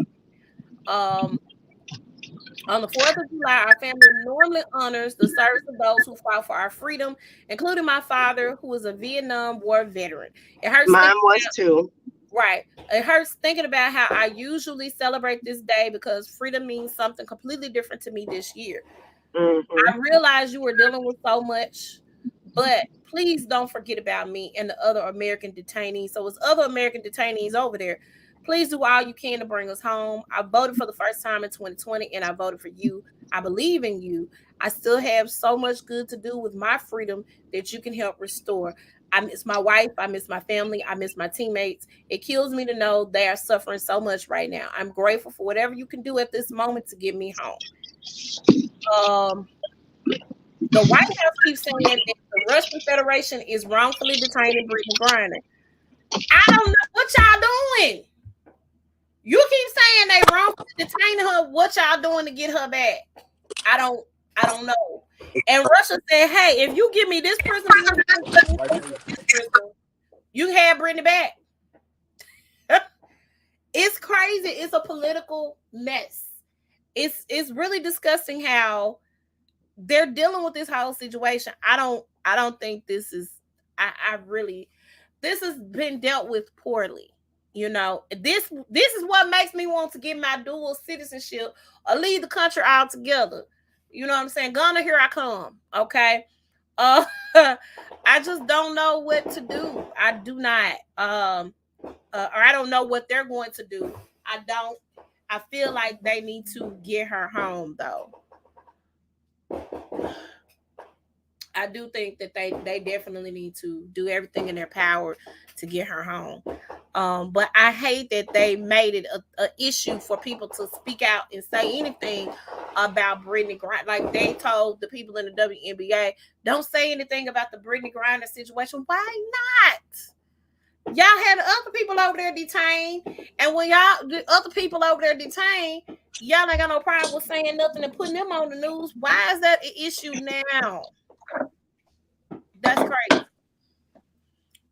Speaker 1: On the 4th of July, our family normally honors the service of those who fought for our freedom, including my father, who is a Vietnam War veteran. It hurts.
Speaker 3: Mine was too.
Speaker 1: Right. It hurts thinking about how I usually celebrate this day because freedom means something completely different to me this year. I realize you were dealing with so much, but please don't forget about me and the other American detainees. So it's other American detainees over there. Please do all you can to bring us home. I voted for the first time in 2020, and I voted for you. I believe in you. I still have so much good to do with my freedom that you can help restore. I miss my wife. I miss my family. I miss my teammates. It kills me to know they are suffering so much right now. I'm grateful for whatever you can do at this moment to get me home. The White House keeps saying that the Russian Federation is wrongfully detaining Brittney Griner. I don't know what y'all doing. You keep saying they wrongfully detaining her. What y'all doing to get her back? I don't know. And Russia said, "Hey, if you give me this prisoner, you have Brittney back." It's crazy. It's a political mess. It's really disgusting how they're dealing with this whole situation. I don't think this is. This has been dealt with poorly. You know, this is what makes me want to get my dual citizenship or leave the country altogether. You know what I'm saying? Ghana, here I come. Okay. I just don't know what to do. I do not. Or I don't know what they're going to do. I feel like they need to get her home though. I do think that they definitely need to do everything in their power to get her home. But I hate that they made it a issue for people to speak out and say anything about Brittney Griner. Like they told the people in the WNBA, don't say anything about the Brittney Griner situation. Why not? Y'all had other people over there detained, and when the other people over there detained, y'all ain't got no problem with saying nothing and putting them on the news. Why is that an issue now? That's crazy.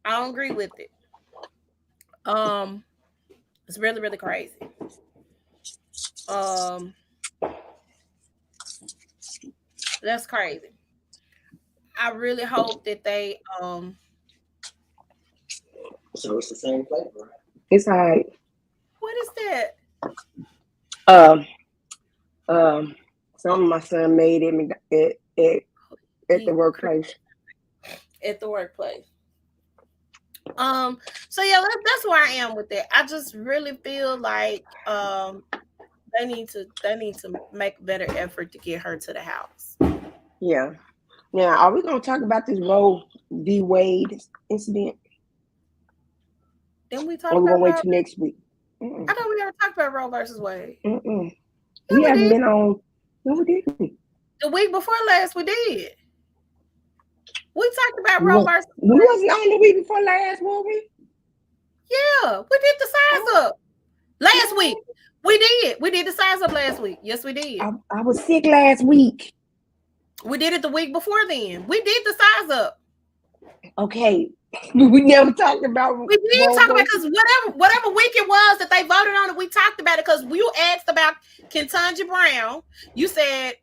Speaker 1: I don't agree with it. It's really, really crazy. That's crazy. I really hope that they
Speaker 4: So it's the same flavor, right?
Speaker 3: It's all right.
Speaker 1: What is that?
Speaker 3: Some of my son made it at the workplace.
Speaker 1: At the workplace. So yeah, that's where I am with that. I just really feel like they need to make a better effort to get her to the house.
Speaker 3: Yeah. Now, are we gonna talk about this Roe v. Wade incident?
Speaker 1: Then we talk
Speaker 3: or we're
Speaker 1: about
Speaker 3: gonna wait till next week.
Speaker 1: I thought we never talked about Roe versus Wade.
Speaker 3: Yeah, we haven't been on. No, we didn't.
Speaker 1: The week before last, we did. We talked about Roe versus
Speaker 3: Wade. We wasn't on the week before last, were we?
Speaker 1: Yeah, we did the size up last week. We did the size up last week. Yes, we did.
Speaker 3: I was sick last week.
Speaker 1: We did it the week before then. We did the size up.
Speaker 3: Okay. We never talked about.
Speaker 1: We didn't talk about because whatever week it was that they voted on it, we talked about it because you asked about Ketanji Brown. You said,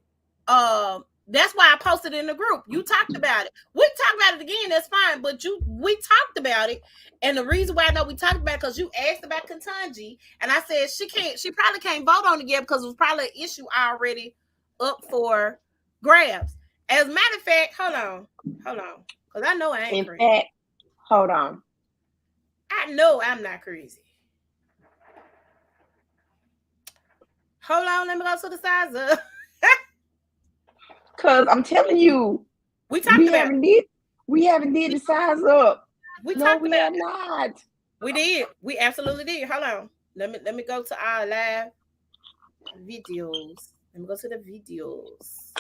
Speaker 1: that's why I posted it in the group. You talked about it. We talked about it again. That's fine. But we talked about it, and the reason why I know we talked about it because you asked about Ketanji, and I said she probably can't vote on it yet because it was probably an issue already up for grabs. As a matter of fact, hold on, because I know I ain't crazy.
Speaker 3: Hold on.
Speaker 1: I know I'm not crazy. Hold on, let me go to the size up.
Speaker 3: Cause I'm telling you, we haven't did the size up.
Speaker 1: We have not. We did. We absolutely did. Hold on. Let me go to our live videos. Let me go to the videos.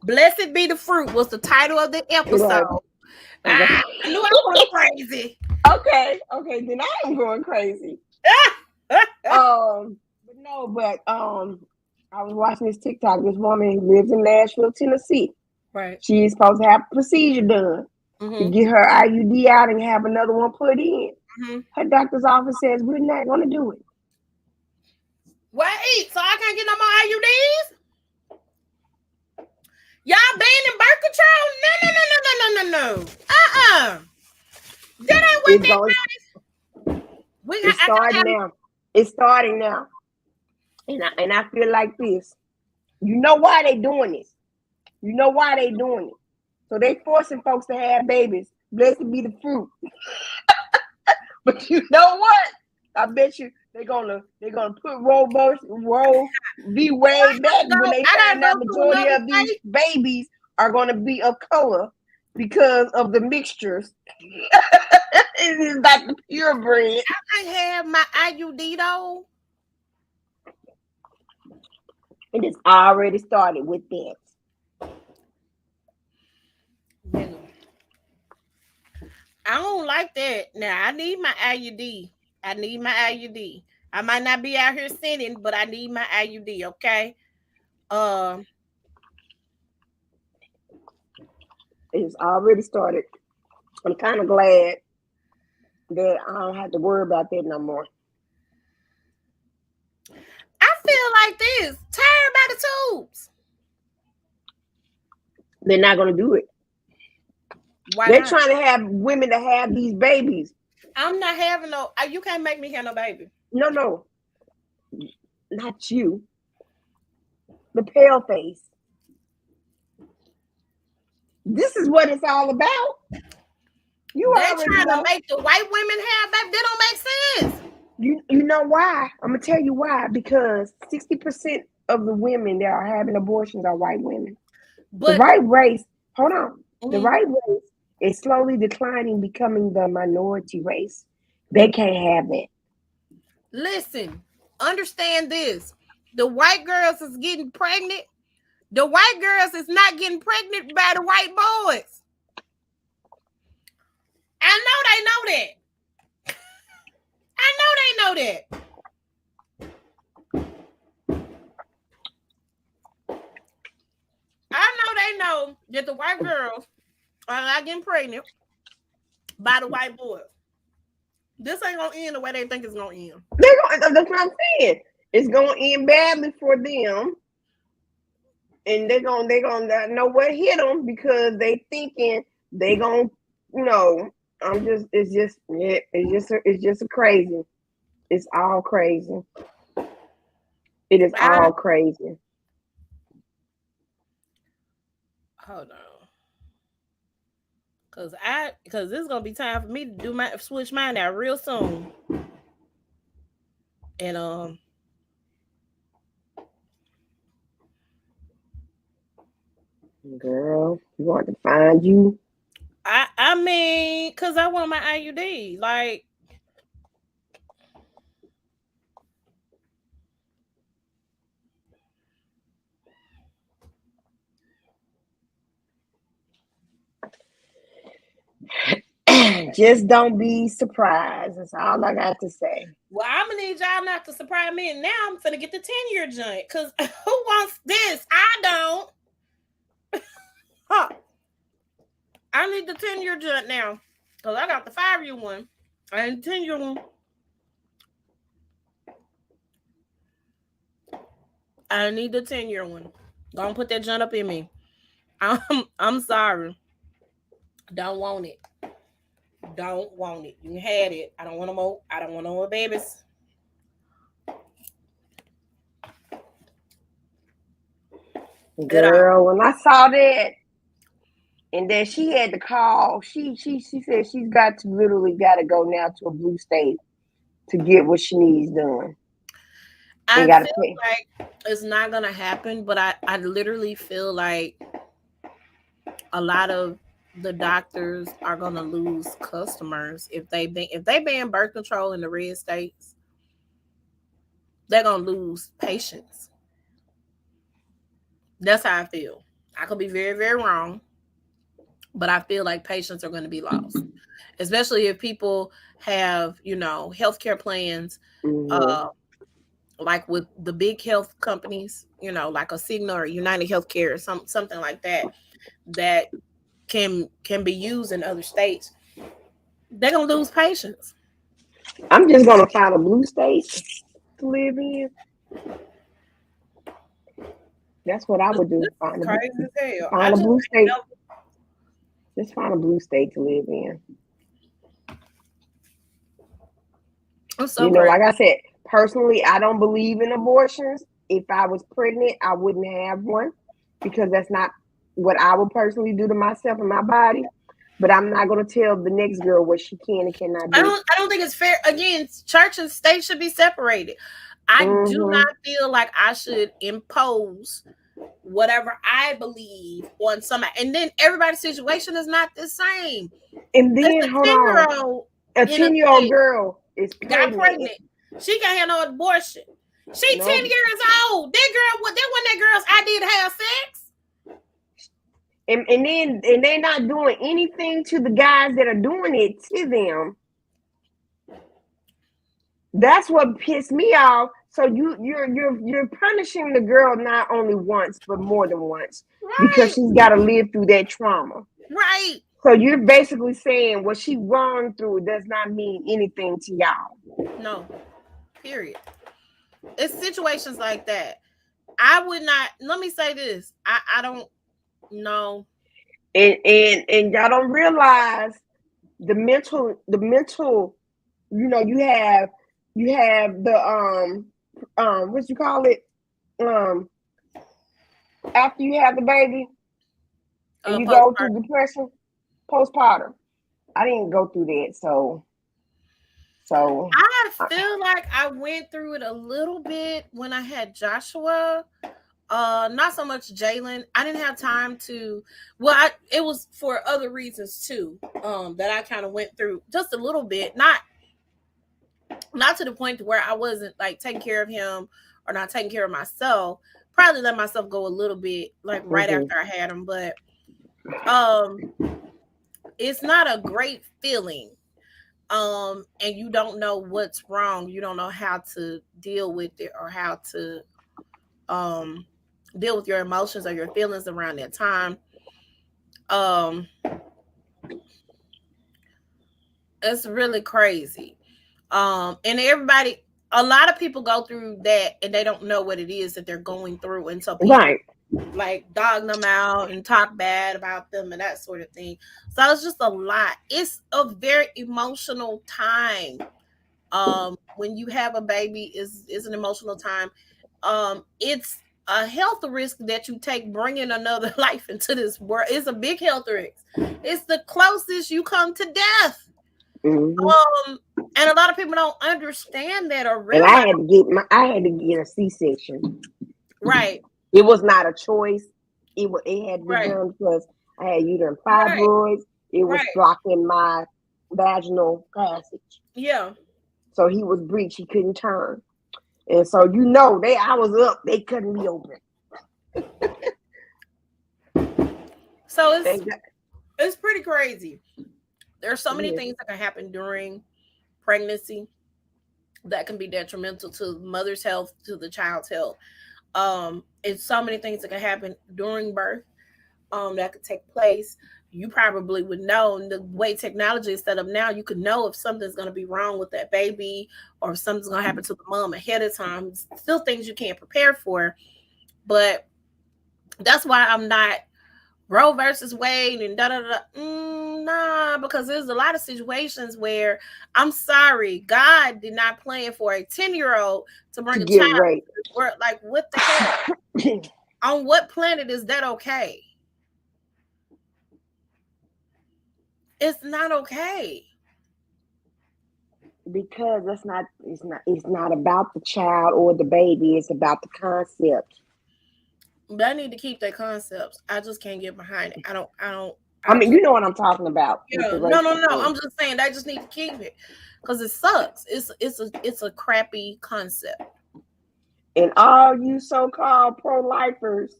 Speaker 1: Blessed be the fruit was the title of the episode. I knew I was crazy.
Speaker 3: Okay, then I am going crazy. But I was watching this TikTok. This woman lives in Nashville, Tennessee.
Speaker 1: Right.
Speaker 3: She's supposed to have a procedure done to get her IUD out and have another one put in. Her doctor's office says we're not going to do it.
Speaker 1: Wait, so I can't get no more IUDs? Y'all banning birth control? No. That ain't what that is.
Speaker 3: It's starting now. And I feel like this. You know why they doing this? So they forcing folks to have babies. Blessed be the fruit. But you know what? I bet you they're gonna put Roe v. Wade back when they find out majority of these babies are gonna be of color because of the mixtures. It is like the purebred.
Speaker 1: I have my IUD though.
Speaker 3: It has already started with that.
Speaker 1: I don't like that. Now I need my IUD. I might not be out here sinning, but I need my IUD. Okay.
Speaker 3: It's already started. I'm kind of glad that I don't have to worry about that no more.
Speaker 1: I feel like this. Tired by the tubes.
Speaker 3: They're not gonna do it.
Speaker 1: Why
Speaker 3: They're
Speaker 1: not?
Speaker 3: trying to have women to have these babies.
Speaker 1: I'm not having no. You can't make me have no baby.
Speaker 3: No, not you. The pale face. This is what it's all about.
Speaker 1: They're trying to make the white women have baby. That don't make sense.
Speaker 3: You know why? I'm gonna tell you why. Because 60% of the women that are having abortions are white women. But the right race. Hold on. Mm-hmm. The right race is slowly declining, becoming the minority race. They can't have that.
Speaker 1: Listen, understand this. The white girls is getting pregnant. The white girls is not getting pregnant by the white boys. I know they know that. I know they know that the white girls are not getting pregnant by the white boys. This ain't gonna end the way they think it's gonna end.
Speaker 3: That's what I'm saying. It's gonna end badly for them, and they're gonna know what hit them because they thinking they gonna, It's just a crazy. It's all crazy. It is all crazy.
Speaker 1: Hold on. Cause this is gonna be time for me to do switch mine out real soon. And
Speaker 3: girl, you want to find you?
Speaker 1: I mean, cause I want my IUD. Like,
Speaker 3: just don't be surprised. That's all I got to say.
Speaker 1: Well, I'm gonna need y'all not to surprise me. And now I'm gonna get the 10-year joint. Cause who wants this? I don't. Huh. I need the 10-year joint now. Cause I got the 5-year one. And 10-year one. I need the 10-year one. Don't put that joint up in me. I'm sorry. Don't want it. Don't want it. You had it. I don't want no more. I don't want no more babies.
Speaker 3: Girl, when I saw that, and then she had to call, she said she's got to go now to a blue state to get what she needs done.
Speaker 1: I feel like it's not gonna happen, but I literally feel like a lot of the doctors are gonna lose customers if they ban birth control in the red states. They're gonna lose patients. That's how I feel. I could be very, very wrong, but I feel like patients are going to be lost, especially if people have, healthcare plans, like with the big health companies, like a Cigna or United Healthcare or something like that can be used in other states. They're going to lose patients.
Speaker 3: I'm just going to find a blue state to live in. That's what I would do. Find a blue state. Just find a blue state to live in. Like I said, personally, I don't believe in abortions. If I was pregnant, I wouldn't have one because that's not what I would personally do to myself and my body. but I'm not going to tell the next girl what she can and cannot do.
Speaker 1: I don't think it's fair. Again, church and state should be separated. I do not feel like I should impose whatever I believe on somebody. And then everybody's situation is not the same.
Speaker 3: And then, hold on. A 10-year-old girl is
Speaker 1: pregnant. She can't have no abortion. She 10 years old. That wasn't that girl's idea to have sex.
Speaker 3: And then they're not doing anything to the guys that are doing it to them. That's what pissed me off. So you're punishing the girl not only once but more than once, because she's got to live through that trauma.
Speaker 1: Right.
Speaker 3: So you're basically saying what she gone through does not mean anything to y'all.
Speaker 1: No. Period. It's situations like that. I would not. Let me say this. I don't know.
Speaker 3: And y'all don't realize the mental. You know, you have the what you call it? After you have the baby, and you go through depression, postpartum. I didn't go through that, so
Speaker 1: I feel like I went through it a little bit when I had Joshua. Not so much Jalen. I didn't have time to. Well, it was for other reasons too. That I kind of went through just a little bit, not to the point where I wasn't like taking care of him or not taking care of myself. Probably let myself go a little bit, like right after I had him, but it's not a great feeling. And you don't know what's wrong. You don't know how to deal with it or how to deal with your emotions or your feelings around that time. It's really crazy. And everybody, a lot of people go through that and they don't know what it is that they're going through. And so people like dog them out and talk bad about them and that sort of thing. So it's just a lot. It's a very emotional time. When you have a baby is an emotional time. It's a health risk that you take bringing another life into this world. It's a big health risk. It's the closest you come to death. Mm-hmm. And a lot of people don't understand that or realize.
Speaker 3: And I had to get a C-section.
Speaker 1: Right.
Speaker 3: It was not a choice. It had to be done because I had uterine fibroids. It was blocking my vaginal passage.
Speaker 1: Yeah.
Speaker 3: So he was breached. He couldn't turn. And so I was up. They couldn't be open.
Speaker 1: So it's pretty crazy. There's so many things that can happen during pregnancy that can be detrimental to the mother's health, to the child's health. It's so many things that can happen during birth that could take place. You probably would know the way technology is set up now. You could know if something's going to be wrong with that baby or if something's going to happen to the mom ahead of time. Still things you can't prepare for. But that's why I'm not Roe versus Wade and nah, because there's a lot of situations where I'm sorry, God did not plan for a 10-year-old to bring a child to this world. Like, what the hell? On what planet is that okay? It's not okay.
Speaker 3: Because it's not about the child or the baby. It's about the concept.
Speaker 1: But I need to keep that concepts. I just can't get behind it.
Speaker 3: I mean, you know what I'm talking about.
Speaker 1: Yeah. No. I'm just saying I just need to keep it because it sucks. It's a crappy concept.
Speaker 3: And all you so-called pro-lifers,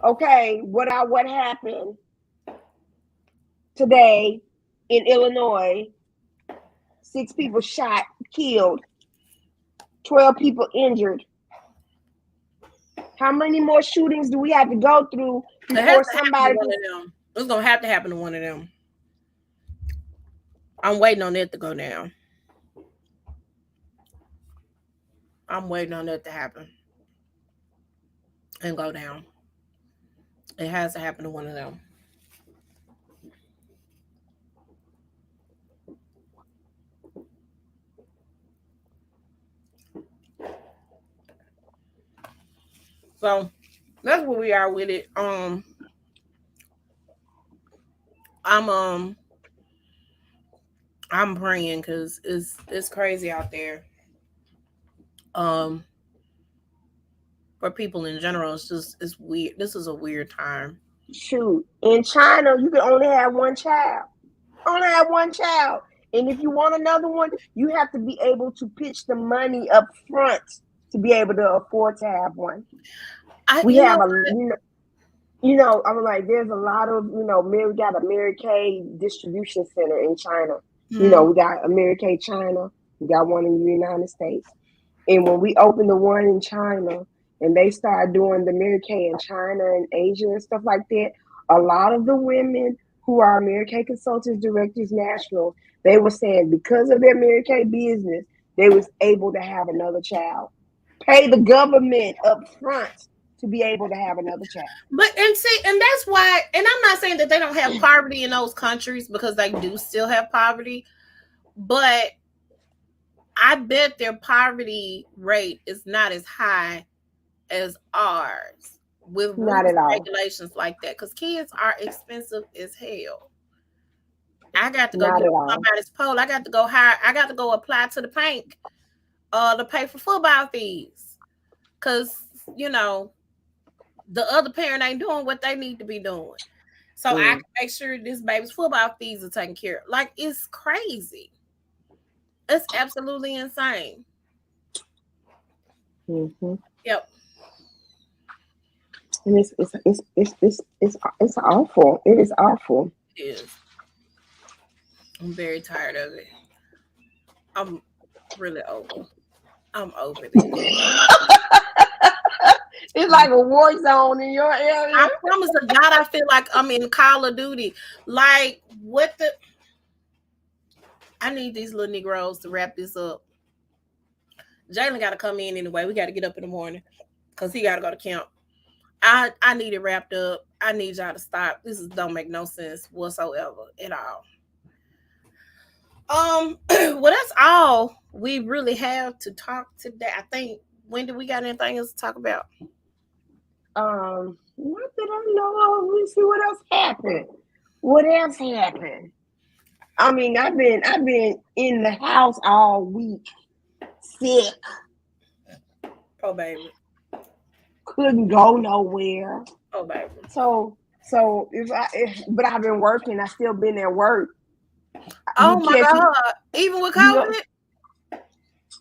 Speaker 3: okay, what happened today in Illinois? 6 people shot, killed, 12 people injured. How many more shootings do we have to go through before somebody?
Speaker 1: It's gonna have to happen to one of them. I'm waiting on it to go down. I'm waiting on it to happen and go down. It has to happen to one of them. So that's where we are with it. I'm I'm praying because it's crazy out there. For people in general, it's weird. This is a weird time.
Speaker 2: Shoot, in China, you can only have one child. Only have one child. And if you want another one, you have to be able to pitch the money up front to be able to afford to have one. We have I'm like, there's a lot of, we got a Mary Kay distribution center in China. We got a Mary Kay China. We got one in the United States. And when we opened the one in China and they started doing the Mary Kay in China and Asia and stuff like that, a lot of the women who are Mary Kay consultants, directors, nationals, they were saying because of their Mary Kay business, they was able to have another child. Pay the government up front to be able to have another child.
Speaker 1: And that's why, and I'm not saying that they don't have poverty in those countries, because they do still have poverty, but I bet their poverty rate is not as high as ours with
Speaker 2: not at all
Speaker 1: regulations like that, because kids are expensive as hell. I got to go get somebody's pole. I got to go hire. I got to go apply to the bank to pay for football fees, because the other parent ain't doing what they need to be doing. So I can make sure this baby's football fees are taken care of. Like, it's crazy. It's absolutely insane.
Speaker 2: Mm-hmm.
Speaker 1: Yep.
Speaker 2: And it's awful. It is awful.
Speaker 1: It is. I'm very tired of it. I'm really over. I'm over this.
Speaker 2: It's like a war zone in your area.
Speaker 1: I promise to God, I feel like I'm in Call of Duty. Like, what the? I need these little Negroes to wrap this up. Jalen got to come in anyway. We got to get up in the morning because he got to go to camp. I need it wrapped up. I need y'all to stop. This don't make no sense whatsoever at all. Well, that's all we really have to talk today. I think. When do we got anything else to talk about?
Speaker 2: Not that I know of. Let's see what else happened. What else happened? I mean, I've been in the house all week, sick.
Speaker 1: Oh, baby.
Speaker 2: Couldn't go nowhere.
Speaker 1: Oh, baby.
Speaker 2: So but I've been working. I still been at work.
Speaker 1: Oh my God! Even with COVID,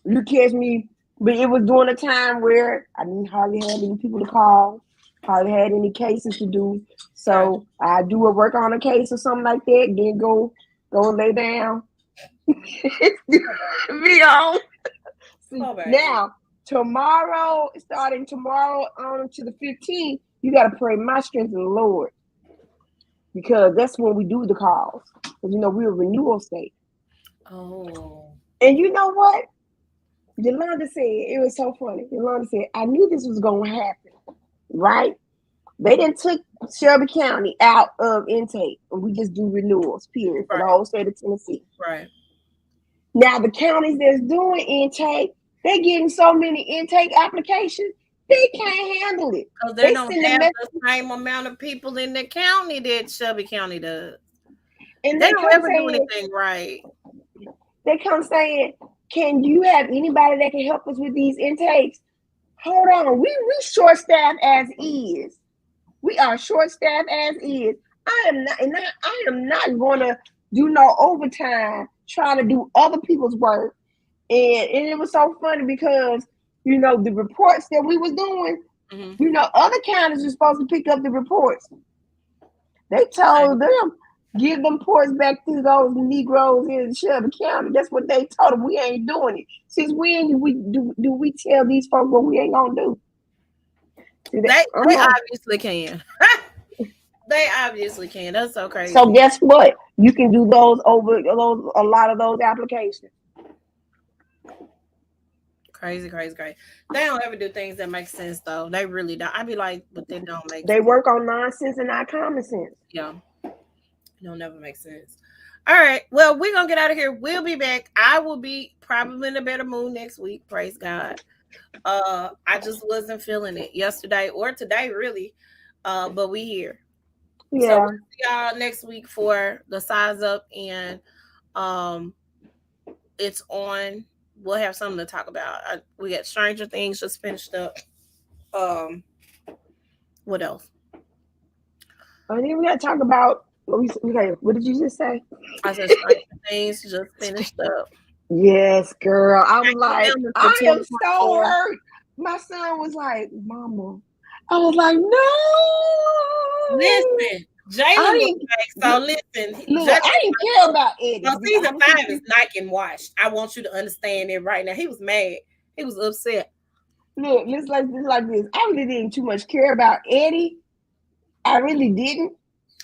Speaker 2: you catch me. But it was during a time where I didn't hardly have any people to call, hardly had any cases to do. So I do a work on a case or something like that, then go lay down. Be on. Now, starting tomorrow on to the 15th, you got to pray my strength in the Lord. Because that's when we do the calls. Because, we're a renewal state.
Speaker 1: Oh.
Speaker 2: And you know what? Yolanda said, it was so funny. Yolanda said, I knew this was going to happen, right? They didn't took Shelby County out of intake, and we just do renewals, period, for the whole state of Tennessee.
Speaker 1: Right.
Speaker 2: Now, the counties that's doing intake, they're getting so many intake applications, they can't handle it.
Speaker 1: Because they don't have the same amount of people in the county that Shelby County does. And they don't ever do anything right.
Speaker 2: They come saying, can you have anybody that can help us with these intakes? Hold on, we short-staffed as is. We are short-staffed as is. I am not going to do no overtime trying to do other people's work. And it was so funny because the reports that we was doing, other counties were supposed to pick up the reports. They told them, give them reports back to those Negroes in Shelby County. That's what they told them. We ain't doing it. Since when do we tell these folks what we ain't gonna do?
Speaker 1: They obviously can. They obviously can. That's so crazy.
Speaker 2: So guess what? You can do those over a lot of those applications.
Speaker 1: Crazy. They don't ever do things that make sense though. They really don't. I'd be like, but they don't make
Speaker 2: sense. They work on nonsense and not common sense.
Speaker 1: Yeah. It'll never make sense. All right. Well, we're going to get out of here. We'll be back. I will be probably in a better mood next week. Praise God. I just wasn't feeling it yesterday or today, really. But we here.
Speaker 2: Yeah.
Speaker 1: So we'll see y'all next week for the size up and it's on. We'll have something to talk about. We got Stranger Things just finished up. What else?
Speaker 3: And then we got to talk about what did you just say?
Speaker 1: I said Stranger Things just finished up.
Speaker 3: Yes, girl. I was like, I am so
Speaker 1: 2024.
Speaker 3: hurt. My son was like, Mama. I was like, no.
Speaker 1: Listen, Jalen was like, so listen.
Speaker 3: Look, I didn't care about Eddie.
Speaker 1: Well, season 5 is not getting watched. I want you to understand it right now. He was mad. He was upset.
Speaker 3: Look, it's like this. I really didn't too much care about Eddie. I really didn't.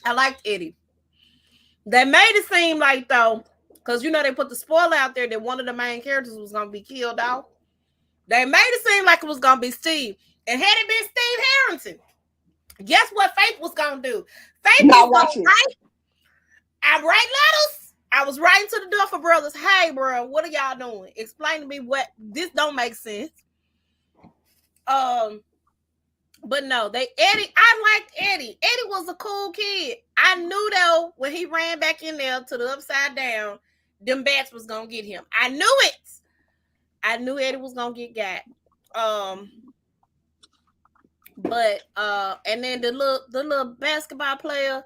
Speaker 1: I liked Eddie. They made it seem like, though, because you know they put the spoiler out there that one of the main characters was gonna be killed off. They made it seem like it was gonna be Steve. And had it been Steve Harrington, guess what Faith was gonna do? Faith was gonna write. I write letters. I was writing to the Duffer Brothers. Hey, bro, what are y'all doing? Explain to me what this don't make sense. But no, Eddie. I liked Eddie. Eddie was a cool kid. I knew though when he ran back in there to the upside down, them bats was gonna get him. I knew it. I knew Eddie was gonna get got. But and then the little basketball player,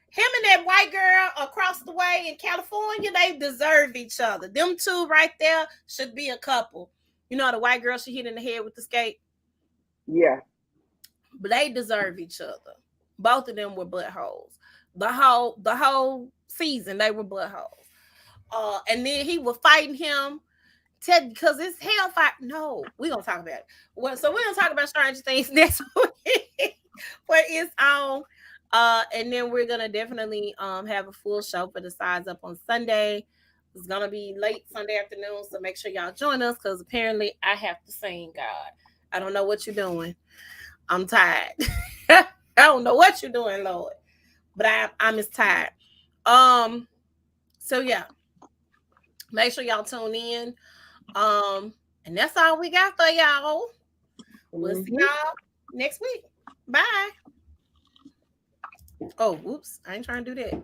Speaker 1: him and that white girl across the way in California, they deserve each other. Them two right there should be a couple. You know, the white girl she hit in the head with the skate.
Speaker 3: Yeah.
Speaker 1: But they deserve each other. Both of them were buttholes. The whole season they were buttholes. And then he was fighting him. Because it's hellfire. No, we're gonna talk about it. Well, so we're gonna talk about Stranger Things next week where it's on. And then we're gonna definitely have a full show for the Sides Up on Sunday. It's gonna be late Sunday afternoon, so make sure y'all join us because apparently I have to sing. God, I don't know what you're doing. I'm tired. I don't know what you're doing, Lord, but I'm just tired. So yeah, make sure y'all tune in. And that's all we got for y'all. We'll see y'all next week. Bye. Oh, whoops. I ain't trying to do that.